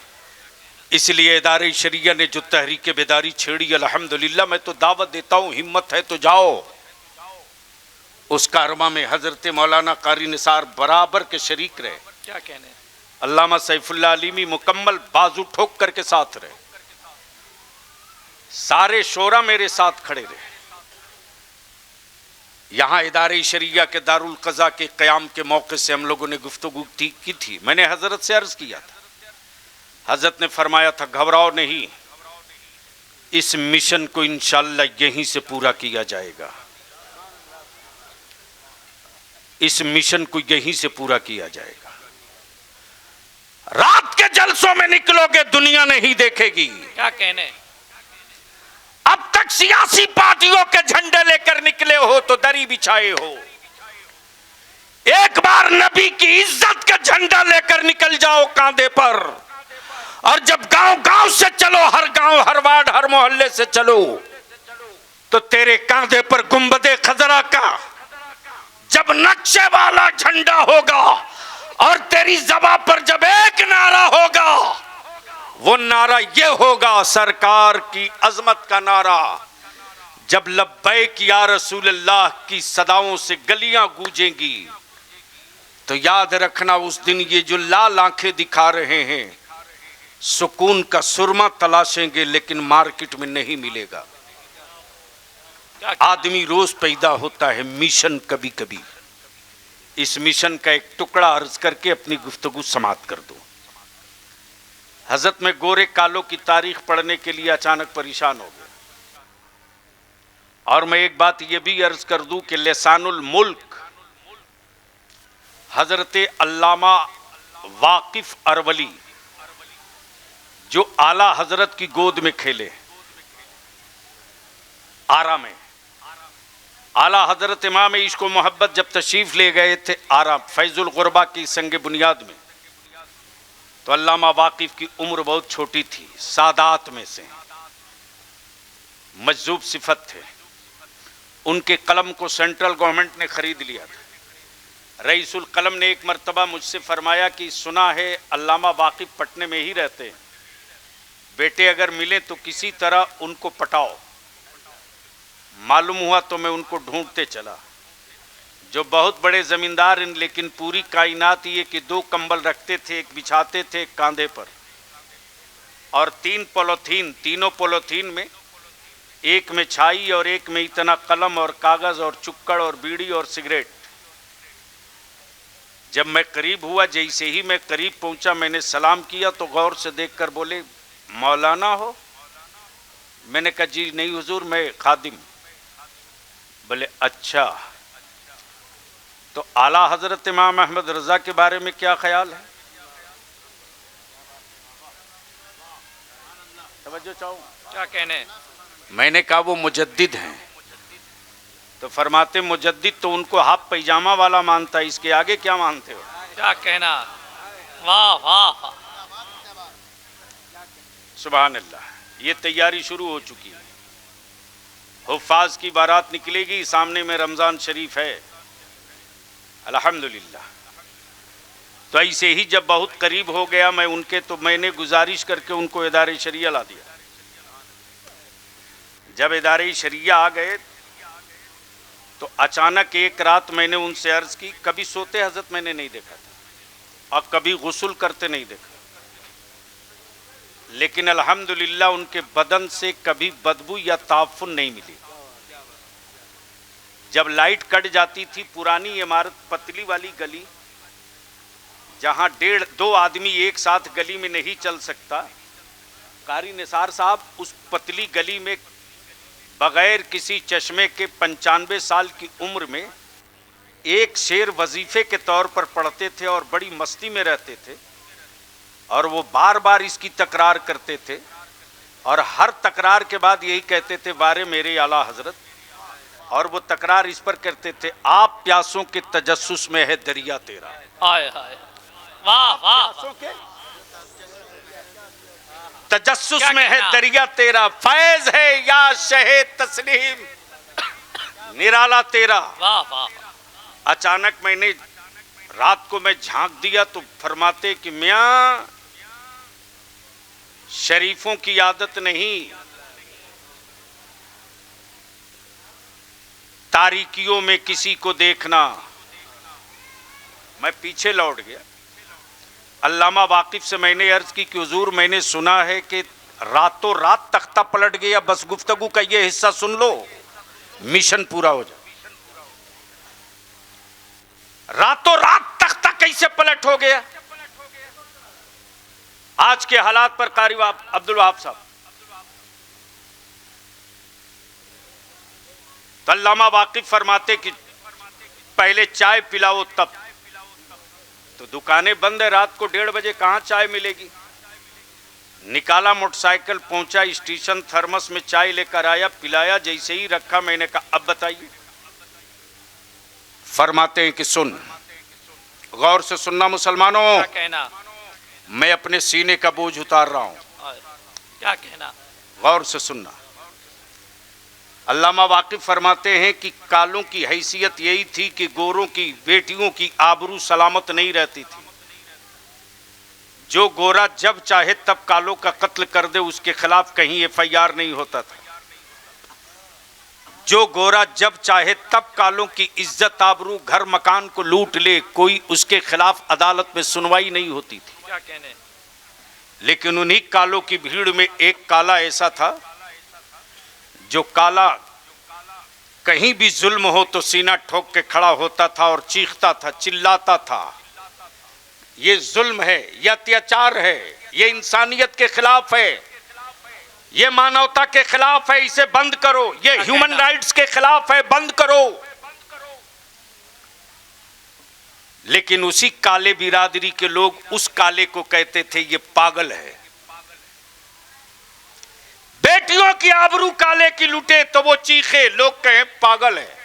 इसलिए इदारे शरिया ने जो तहरीक बेदारी छेड़ी, अल्हम्दुलिल्लाह, मैं तो दावत देता हूं, हिम्मत है तो जाओ। उस कारवा में हजरत मौलाना कारी निसार बराबर के शरीक रहे। क्या कहने। अल्लामा सैफुल्लाह अलीमी मुकम्मल बाजू ठोक करके साथ रहे। सारे शोरा मेरे साथ खड़े रहे। यहां इदारे शरिया के दारुल कज़ा के क़याम के मौके से हम लोगों ने गुफ्तगू की थी। मैंने हजरत से अर्ज किया था, हजरत ने फरमाया था घबराओ नहीं, इस मिशन को इंशाअल्लाह यहीं से पूरा किया जाएगा। इस मिशन को यहीं से पूरा किया जाएगा। रात के जलसों में निकलोगे, दुनिया नहीं देखेगी। क्या कहने। अब तक सियासी पार्टियों के झंडे लेकर निकले हो तो दरी बिछाए हो। एक बार नबी की इज्जत का झंडा लेकर निकल जाओ कांधे पर, और जब गांव गांव से चलो, हर गांव, हर वार्ड, हर मोहल्ले से चलो, तो तेरे कांधे पर गुंबदे खजरा का जब नक्शे वाला झंडा होगा और तेरी ज़बां पर जब एक नारा होगा, वो नारा ये होगा, सरकार की अजमत का नारा। जब लब्बैक या रसूलल्लाह की सदाओं से गलियां गूंजेंगी, तो याद रखना उस दिन ये जो लाल आंखें दिखा रहे हैं, सुकून का सुरमा तलाशेंगे लेकिन मार्केट में नहीं मिलेगा। आदमी रोज पैदा होता है, मिशन कभी कभी। इस मिशन का एक टुकड़ा अर्ज करके अपनी गुफ्तगू समाप्त कर दो। हजरत में गोरे कालों की तारीख पढ़ने के लिए अचानक परेशान हो गया। और मैं एक बात यह भी अर्ज कर दूं कि लिसानुल मुल्क हजरत अल्लामा वाकिफ अरवली, जो आला हजरत की गोद में खेले, आरा में आला हजरत इमाम इश्क व मोहब्बत जब तशरीफ ले गए थे आरा फैजुल गुरबा की संग बुनियाद में, तो अल्लामा वाकिफ की उम्र बहुत छोटी थी, सादात में से मजजूब सिफत थे। उनके कलम को सेंट्रल गवर्नमेंट ने खरीद लिया था। रईसुल कलम ने एक मर्तबा मुझसे फरमाया कि सुना है अल्लामा वाकिफ पटने में ही रहते हैं, बेटे अगर मिले तो किसी तरह उनको पटाओ। मालूम हुआ तो मैं उनको ढूंढते चला, जो बहुत बड़े जमींदार, लेकिन पूरी कायनात ये कि 2 कंबल रखते थे, एक बिछाते थे एक कांधे पर, और 3 पॉलीथीन, तीनों पॉलीथीन में, एक में छाई और एक में इतना कलम और कागज और चुक्कड़ और बीड़ी और सिगरेट। जब मैं करीब हुआ, जैसे ही मैं करीब पहुंचा, मैंने सलाम किया तो गौर से देखकर बोले मौलाना हो? मैंने कहा जी नहीं हुजूर, मैं खादिम। बोले अच्छा, तो आला हजरत इमाम अहमद रजा के बारे में क्या ख्याल है? तवज्जो चाहूं। क्या कहने। मैंने कहा वो मुजद्दिद हैं। तो फरमाते मुजद्दिद तो उनको हाफ पैजामा वाला मानता है, इसके आगे क्या मानते हो? क्या कहना। वाह वाह वाह। सुभान अल्लाह। ये तैयारी शुरू हो चुकी है, हुफ्फाज की बारात निकलेगी, सामने में रमज़ान शरीफ है अल्हम्दुलिल्लाह। तो ऐसे ही जब बहुत करीब हो गया मैं उनके, तो मैंने गुजारिश करके उनको इदारे शरिया ला दिया। जब इदारे शरिया आ गए तो अचानक एक रात मैंने उनसे अर्ज की, कभी सोते हजरत मैंने नहीं देखा था और कभी गुस्ल करते नहीं देखा, लेकिन अल्हम्दुलिल्लाह उनके बदन से कभी बदबू या ताफुन नहीं मिली। जब लाइट कट जाती थी, पुरानी इमारत, पतली वाली गली, जहां 1.5-2 आदमी एक साथ गली में नहीं चल सकता, कारी निसार साहब उस पतली गली में बगैर किसी चश्मे के 95 साल की उम्र में एक शेर वजीफे के तौर पर पढ़ते थे और बड़ी मस्ती में रहते थे, और वो बार बार इसकी तकरार करते थे, और हर तकरार के बाद यही कहते थे वारे मेरे आला हजरत, और वो तकरार इस पर करते थे, आप प्यासों के तजस्सुस में है दरिया तेरा। हाय हाय। वाह वाह। तजस्सुस क्या में है कहना? दरिया तेरा, फैज है या शहे तस्लीम निराला तेरा। वाह वाह अचानक मैंने रात को मैं झांक दिया तो फरमाते कि मियां शरीफों की आदत नहीं, तारीकियों में किसी को देखना। मैं पीछे लौट गया। अल्लामा वाकिफ से मैंने अर्ज की कि हुजूर मैंने सुना है कि रातों रात तख्ता पलट गया, बस गुफ्तगू का ये हिस्सा सुन लो मिशन पूरा हो जाए। रातों रात तख्ता कैसे पलट हो गया? आज के हालात पर कारी अब्दुल वहाब साहब, तो अल्लामा वाकिफ फरमाते कि पहले चाय पिलाओ तब। तो दुकानें बंद है, रात को 1:30 बजे कहां चाय मिलेगी? निकाला मोटरसाइकिल, पहुंचा स्टेशन, थर्मस में चाय लेकर आया, पिलाया, जैसे ही रखा मैंने कहा अब बताइए। फरमाते हैं कि सुन, गौर से सुनना मुसलमानों, क्या कहना? मैं अपने सीने का बोझ उतार रहा हूं, क्या कहना? गौर से सुनना। अल्लामा वाकिफ फरमाते हैं कि कालों की हैसियत यही थी कि गोरों की बेटियों की आबरू सलामत नहीं रहती थी। जो गोरा जब चाहे तब कालों का कत्ल कर दे, उसके खिलाफ कहीं FIR नहीं होता था। जो गोरा जब चाहे तब कालों की इज्जत आबरू घर मकान को लूट ले, कोई उसके खिलाफ अदालत में सुनवाई नहीं होती थी। क्या कहने? लेकिन उन्हीं कालों की भीड़ में एक काला ऐसा था जो काला कहीं भी जुल्म हो तो सीना ठोक के खड़ा होता था और चीखता था, चिल्लाता था, ये जुल्म है, ये अत्याचार है, ये इंसानियत के खिलाफ है, ये मानवता के खिलाफ है, इसे बंद करो, ये ह्यूमन राइट्स के खिलाफ है, बंद करो। लेकिन उसी काले बिरादरी के लोग उस काले को कहते थे ये पागल है। बेटियों की आबरू काले की लुटे तो वो चीखे, लोग कहें पागल है।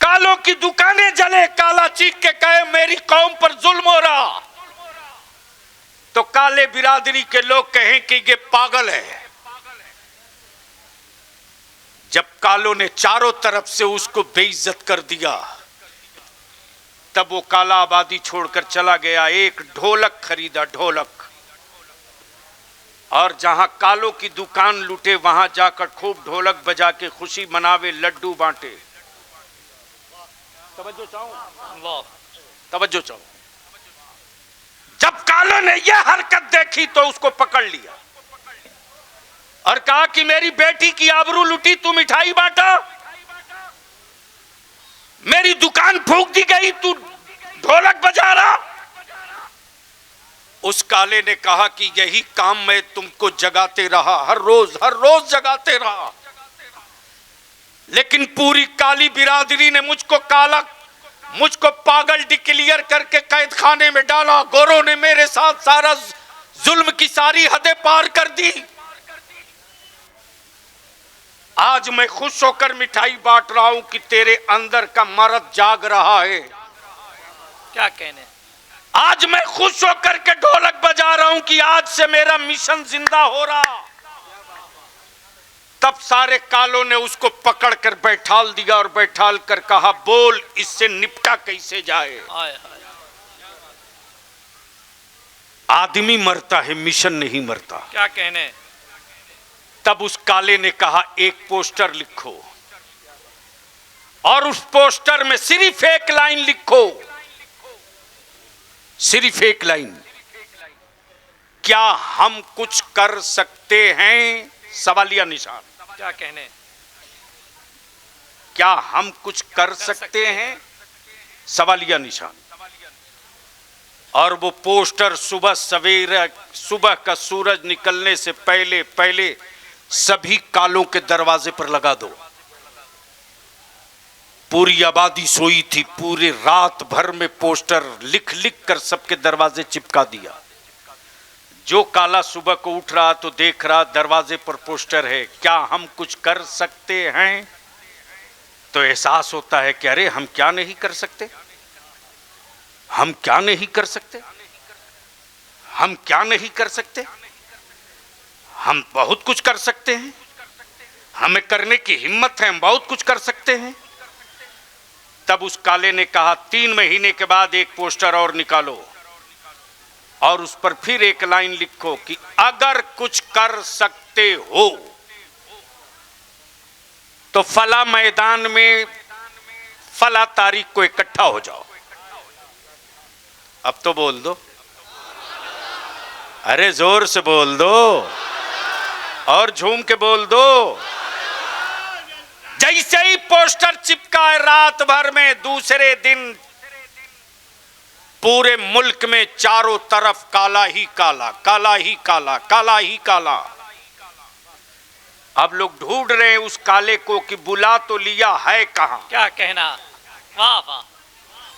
कालों की दुकानें जले, काला चीख के कहे मेरी कौम पर जुल्म हो रहा, तो काले बिरादरी के लोग कहें कि ये पागल है। जब कालों ने चारों तरफ से उसको बेइज्जत कर दिया, तब वो काला आबादी छोड़कर चला गया। एक ढोलक खरीदा, ढोलक, और जहां कालों की दुकान लूटे वहां जाकर खूब ढोलक बजा के खुशी मनावे, लड्डू बांटे। तवज्जो चाहो, तवज्जो चाहो। जब कालों ने यह हरकत देखी तो उसको पकड़ लिया और कहा कि मेरी बेटी की आबरू लुटी, तू मिठाई बांटा, मेरी दुकान फूंक दी गई, तू ढोलक बजा रहा। उस काले ने कहा कि यही काम मैं तुमको जगाते रहा, हर रोज जगाते रहा, लेकिन पूरी काली बिरादरी ने मुझको पागल डिक्लेयर करके कैद खाने में डाला। गोरों ने मेरे साथ सारा जुल्म की सारी हदें पार कर दी। आज मैं खुश होकर मिठाई बांट रहा हूं कि तेरे अंदर का मर्द जाग रहा है। क्या कहने? आज मैं खुश होकर के ढोलक बजा रहा हूं कि आज से मेरा मिशन जिंदा हो रहा। तब सारे कालों ने उसको पकड़ कर बैठाल दिया और बैठाल कर कहा, बोल इससे निपटा कैसे जाए। आदमी मरता है, मिशन नहीं मरता। क्या कहने? तब उस काले ने कहा एक पोस्टर लिखो और उस पोस्टर में सिर्फ एक लाइन लिखो, सिर्फ एक लाइन, क्या हम कुछ कर सकते हैं? सवालिया निशान। क्या कहने? क्या हम कुछ कर सकते हैं? सवालिया निशान। और वो पोस्टर सुबह का सूरज निकलने से पहले पहले सभी कालों के दरवाजे पर लगा दो। पूरी आबादी सोई थी, पूरे रात भर में पोस्टर लिख लिख कर सबके दरवाजे चिपका दिया। जो काला सुबह को उठ रहा तो देख रहा दरवाजे पर पोस्टर है, क्या हम कुछ कर सकते हैं? तो एहसास होता है कि अरे हम क्या नहीं कर सकते, हम क्या नहीं कर सकते, हम क्या नहीं कर सकते? हम बहुत कुछ कर सकते हैं, हमें करने की हिम्मत है, हम बहुत कुछ कर सकते हैं। तब उस काले ने कहा 3 महीने के बाद एक पोस्टर और निकालो और उस पर फिर एक लाइन लिखो कि अगर कुछ कर सकते हो तो फला मैदान में फला तारीख को इकट्ठा हो जाओ। अब तो बोल दो, अरे जोर से बोल दो और झूम के बोल दो। जैसे ही पोस्टर चिपका है रात भर में, दूसरे दिन पूरे मुल्क में चारों तरफ काला ही काला, काला ही काला, काला ही काला। अब लोग ढूंढ रहे हैं उस काले को कि बुला तो लिया, है कहां? क्या कहना, वाह वाह।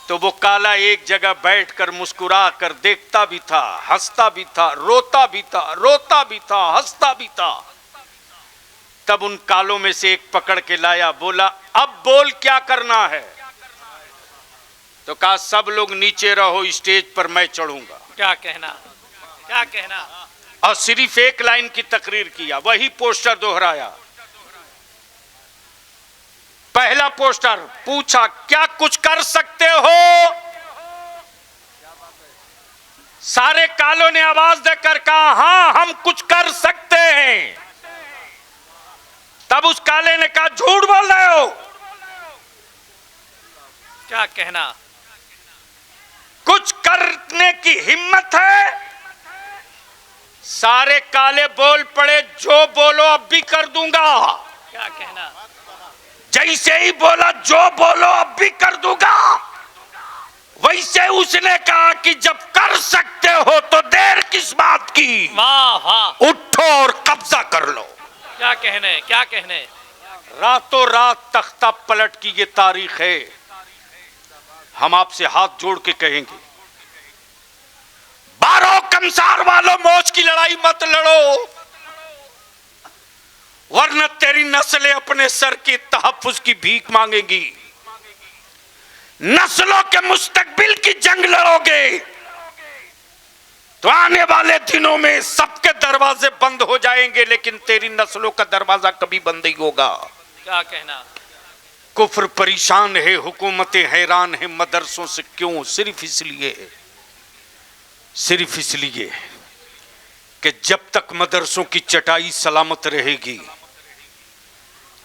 तो वो काला एक जगह बैठकर मुस्कुरा कर देखता भी था, हंसता भी था, रोता भी था, रोता भी था, हंसता भी था। तब उन कालों में से एक पकड़ के लाया, बोला अब बोल क्या करना है? तो कहा सब लोग नीचे रहो, स्टेज पर मैं चढ़ूंगा। क्या कहना, क्या कहना। और सिर्फ एक लाइन की तकरीर किया, वही पोस्टर दोहराया। पहला पोस्टर पूछा क्या कुछ कर सकते हो? सारे कालों ने आवाज देकर कहा हां हम कुछ कर सकते हैं। तब उस काले ने कहा झूठ बोल रहे हो। क्या कहना, कुछ करने की हिम्मत है? सारे काले बोल पड़े जो बोलो अब भी कर दूंगा। क्या कहना। जैसे ही बोला जो बोलो अब भी कर दूंगा, वैसे उसने कहा कि जब कर सकते हो तो देर किस बात की, वाह वाह। उठो और कब्जा कर लो। क्या कहने, क्या कहने। रातों रात तख्ता पलट की ये तारीख है। हम आपसे हाथ जोड़ के कहेंगे 12 कमसार वालों मौज की लड़ाई मत लड़ो, वरना तेरी नस्लें अपने सर के तहफ्फुज की भीख मांगेंगी। नस्लों के मुस्तकबिल की जंग लड़ोगे तो आने वाले दिनों में सबके दरवाजे बंद हो जाएंगे, लेकिन तेरी नस्लों का दरवाजा कभी बंद नहीं होगा। क्या कहना। कुफ्र परेशान है, हुकूमतें हैरान है, मदरसों से क्यों? सिर्फ इसलिए कि जब तक मदरसों की चटाई सलामत रहेगी,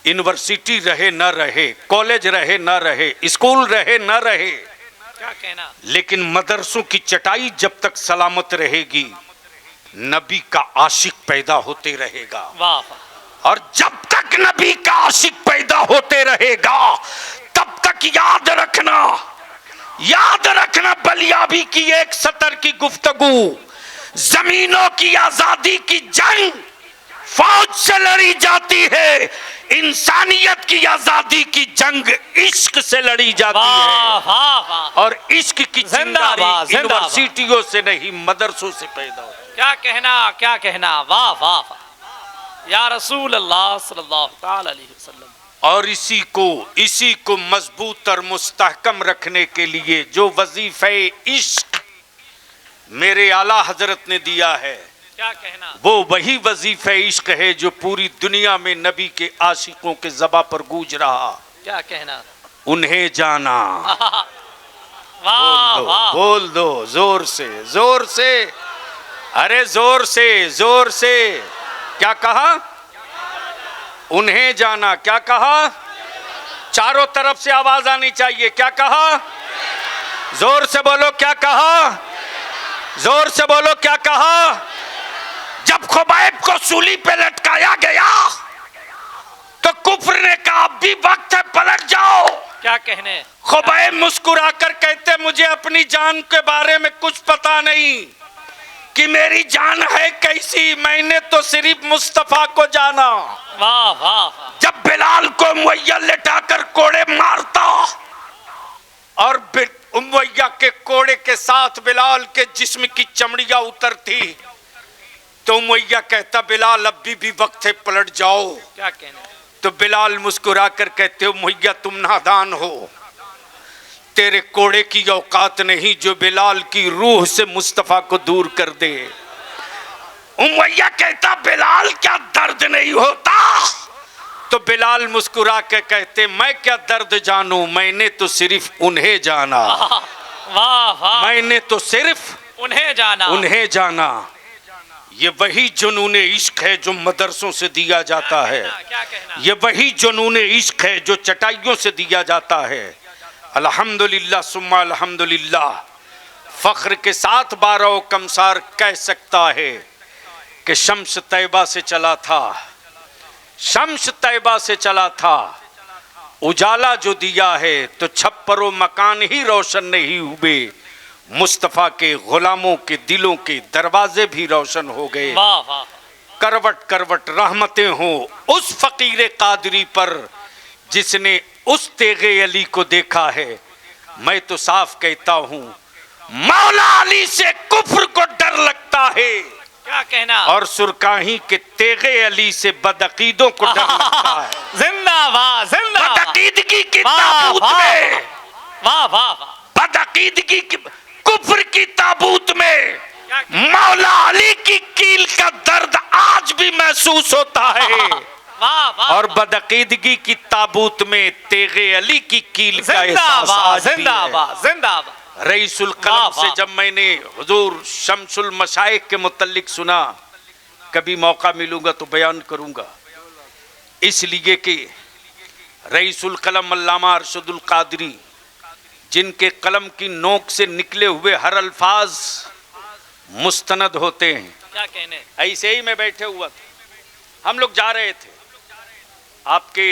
यूनिवर्सिटी रहे न रहे, कॉलेज रहे न रहे, स्कूल रहे न रहे, क्या कहना, लेकिन मदरसों की चटाई जब तक सलामत रहेगी, नबी का आशिक पैदा होते रहेगा। वाह वाह। और जब तक नबी का आशिक पैदा होते रहेगा, तब तक याद रखना बलियाबी की एक सतर की गुफ्तगू, जमीनों की आजादी की जंग फौज से लड़ी जाती है, इंसानियत की आजादी की जंग इश्क से लड़ी जाती है। वाह वाह। और इश्क की चिंगारी यूनिवर्सिटियों से नहीं, मदरसों से पैदा होती है। क्या कहना, क्या कहना। वाह वाह वाह। या रसूल अल्लाह सल्लल्लाहु अलैहि वसल्लम। और इसी को मजबूत और मुस्तहकम रखने के लिए जो वजीफे इश्क मेरे आला हजरत ने दिया है, क्या कहना, वो वही वजीफे इश्क है जो पूरी दुनिया में नबी के आशिकों के ज़बां पर गूंज रहा। क्या कहना। उन्हें जाना। वाह वाह। बोल दो जोर से, अरे जोर से। क्या कहा? उन्हें जाना। क्या कहा? चारों तरफ से आवाज आनी चाहिए। क्या कहा? जोर से बोलो। क्या कहा? जोर से बोलो। क्या कहा? जब खुबैब को सूली पे लटकाया गया तो कुफ्र ने कहा अब भी वक्त है, पलट जाओ। क्या कहने। खुबैब मुस्कुराकर कहते मुझे अपनी जान के बारे में कुछ पता नहीं कि मेरी जान है कैसी, मैंने तो सिर्फ मुस्तफा को जाना। वाह वाह। जब बिलाल को उमैया लेटाकर कोड़े मारता और उमैया के कोड़े के साथ बिलाल के जिस्म की चमड़ियां उतरती तो उमैया कहता बिलाल अब भी वक्त है, पलट जाओ। क्या कहने। तो बिलाल मुस्कुराकर कहते उमैया तुम नादान हो, तेरे कोड़े की औकात नहीं जो बिलाल की रूह से मुस्तफा को दूर कर दे। उमैया कहता बिलाल क्या दर्द नहीं होता, तो बिलाल मुस्कुरा के कहते मैं क्या दर्द जानूं, मैंने तो सिर्फ उन्हें जाना। वाह वाह, मैंने तो सिर्फ उन्हें जाना। ये वही जुनून इश्क है जो मदरसों से दिया जाता है। क्या कहना? ये वही जुनून इश्क है जो चटाइयों से दिया जाता है। अल्हम्दुलिल्लाह सुम्मा अल्हम्दुलिल्लाह, फख्र के साथ 12 कमसार कह सकता है कि शम्स तैबा से चला था, शम्स तैबा से चला था। उजाला जो दिया है तो छप्परों मकान ही रोशन नहीं हुए, मुस्तफ़ा के गुलामों के दिलों के दरवाजे भी रोशन हो गए। वाह वाह, करवट करवट रहमतें हो उस फकीर कादरी पर जिसने उस तेगे अली को देखा है। मैं तो साफ कहता हूँ मौला अली से कुफ्र को डर लगता है, क्या कहना? और सुरकाही के तेगे अली से बदअकीदों को डर लगता है। जिंदाबाद जिंदाबाद, बदअकीदगी की वाह, ताबूत वाह, में, वाह वाह वाह, बदअकीदगी की कुफ्र की ताबूत में मौला अली की कील का दर्द आज भी महसूस होता है। वाह वाह, और बदअकीदगी की ताबूत में तेगे अली की कील का एहसास जिंदाबाद आज भी है। जिंदाबाद जिंदाबाद। रईसुल वाह, कलम से वाह। जब मैंने हुजूर शम्सुल मशाइख के मुतल्लिक सुना, कभी मौका मिलूंगा तो बयान करूंगा, इसलिए कि रईसुल कलम अल्लामा अरशदुल कादरी जिनके कलम की नोक से निकले हुए हर अल्फाज मुस्तनद होते हैं। क्या कहने? ऐसे ही मैं बैठे हुआ था, हम लोग जा रहे थे आपके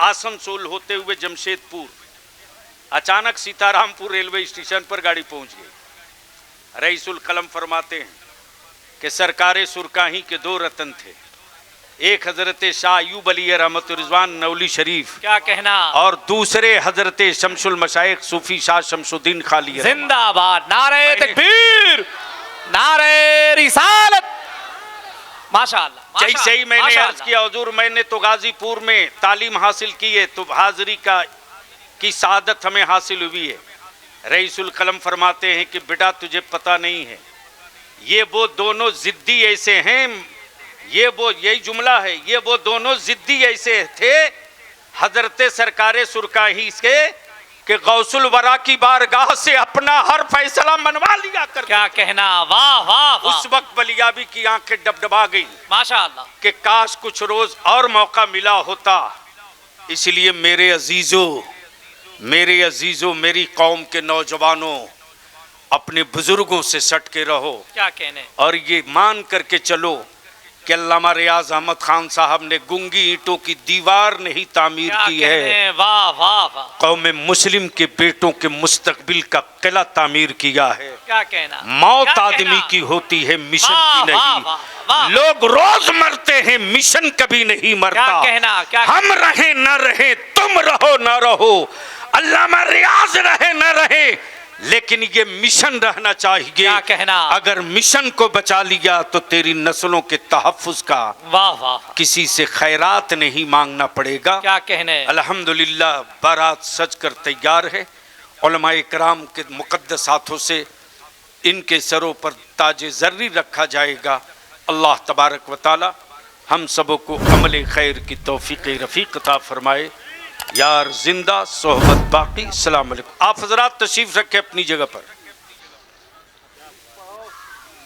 आसनसोल होते हुए जमशेदपुर, अचानक सीतारामपुर रेलवे स्टेशन पर गाड़ी पहुंच गई। रईसुल कलम फरमाते हैं कि सरकार सुरकाही के 2 रतन थे, एक हजरत शाह अयूब अली रहमत रिजवान नौली शरीफ, क्या कहना? और दूसरे हजरत शमसुल मशाइख सूफी शाह शमसुद्दीन खाली। जिंदाबाद, नारे मैंने- तकबीर, नारे रिसालत। माशाअल्लाह, जैसे ही मैंने माशाअल्लाह। अर्ज किया हुजूर मैंने तो गाजीपुर में तालीम हासिल की है, तो हाजिरी की सादत हमें हासिल हुई है। रईसुल कलम फरमाते हैं कि बेटा तुझे पता नहीं है, ये वो दोनों जिद्दी ऐसे हैं, यही जुमला है, ये वो दोनों जिद्दी ऐसे थे हजरत सरकारे सुरकाही के कि गौसुल वरा की बारगाह से अपना हर फैसला मनवा लिया कर। क्या कहना? वाह वाह वाह, उस वक्त बलियाबी की आंखें डबडबा गई माशाअल्लाह। कि काश कुछ रोज और मौका मिला होता। इसलिए मेरे अजीजों मेरी कौम के नौजवानों, अपने बुजुर्गों से सट के रहो, क्या कहने? और ये मान करके चलो कि अल्लामा रियाज अहमद खान साहब ने गूंगी ईंटों की दीवार नहीं तामीर क्या की है, कहने? वाह वाह वाह, कौम मुस्लिम के बेटों के मुस्तकबिल का किला तामीर किया है। क्या कहना? मौत क्या आदमी कहना? की होती है, मिशन वाह, की वाह, नहीं। वाह, वाह। लोग रोज मरते हैं, मिशन कभी नहीं मरता। क्या कहना? क्या हम रहे न रहे, तुम रहो न रहो, अल्लामा रियाज रहे न रहे, लेकिन ये मिशन रहना चाहिए। क्या कहना? अगर मिशन को बचा लिया तो तेरी नस्लों के तहफ्फुज का वाह वाह, किसी से खैरात नहीं मांगना पड़ेगा। क्या कहने? अल्हम्दुलिल्लाह बारात सज कर तैयार है। उलमाए कराम के मुक़द्दस हाथों से इनके सरों पर ताजे ज़र्री रखा जाएगा। अल्लाह तबारक व तआला हम सबों को अमल खैर की तौफीक रफ़ीक अता फरमाए। यार जिंदा सोहबत बाकी। अस्सलाम वालेकुम। आप हज़रात तशरीफ़ रखें अपनी जगह पर।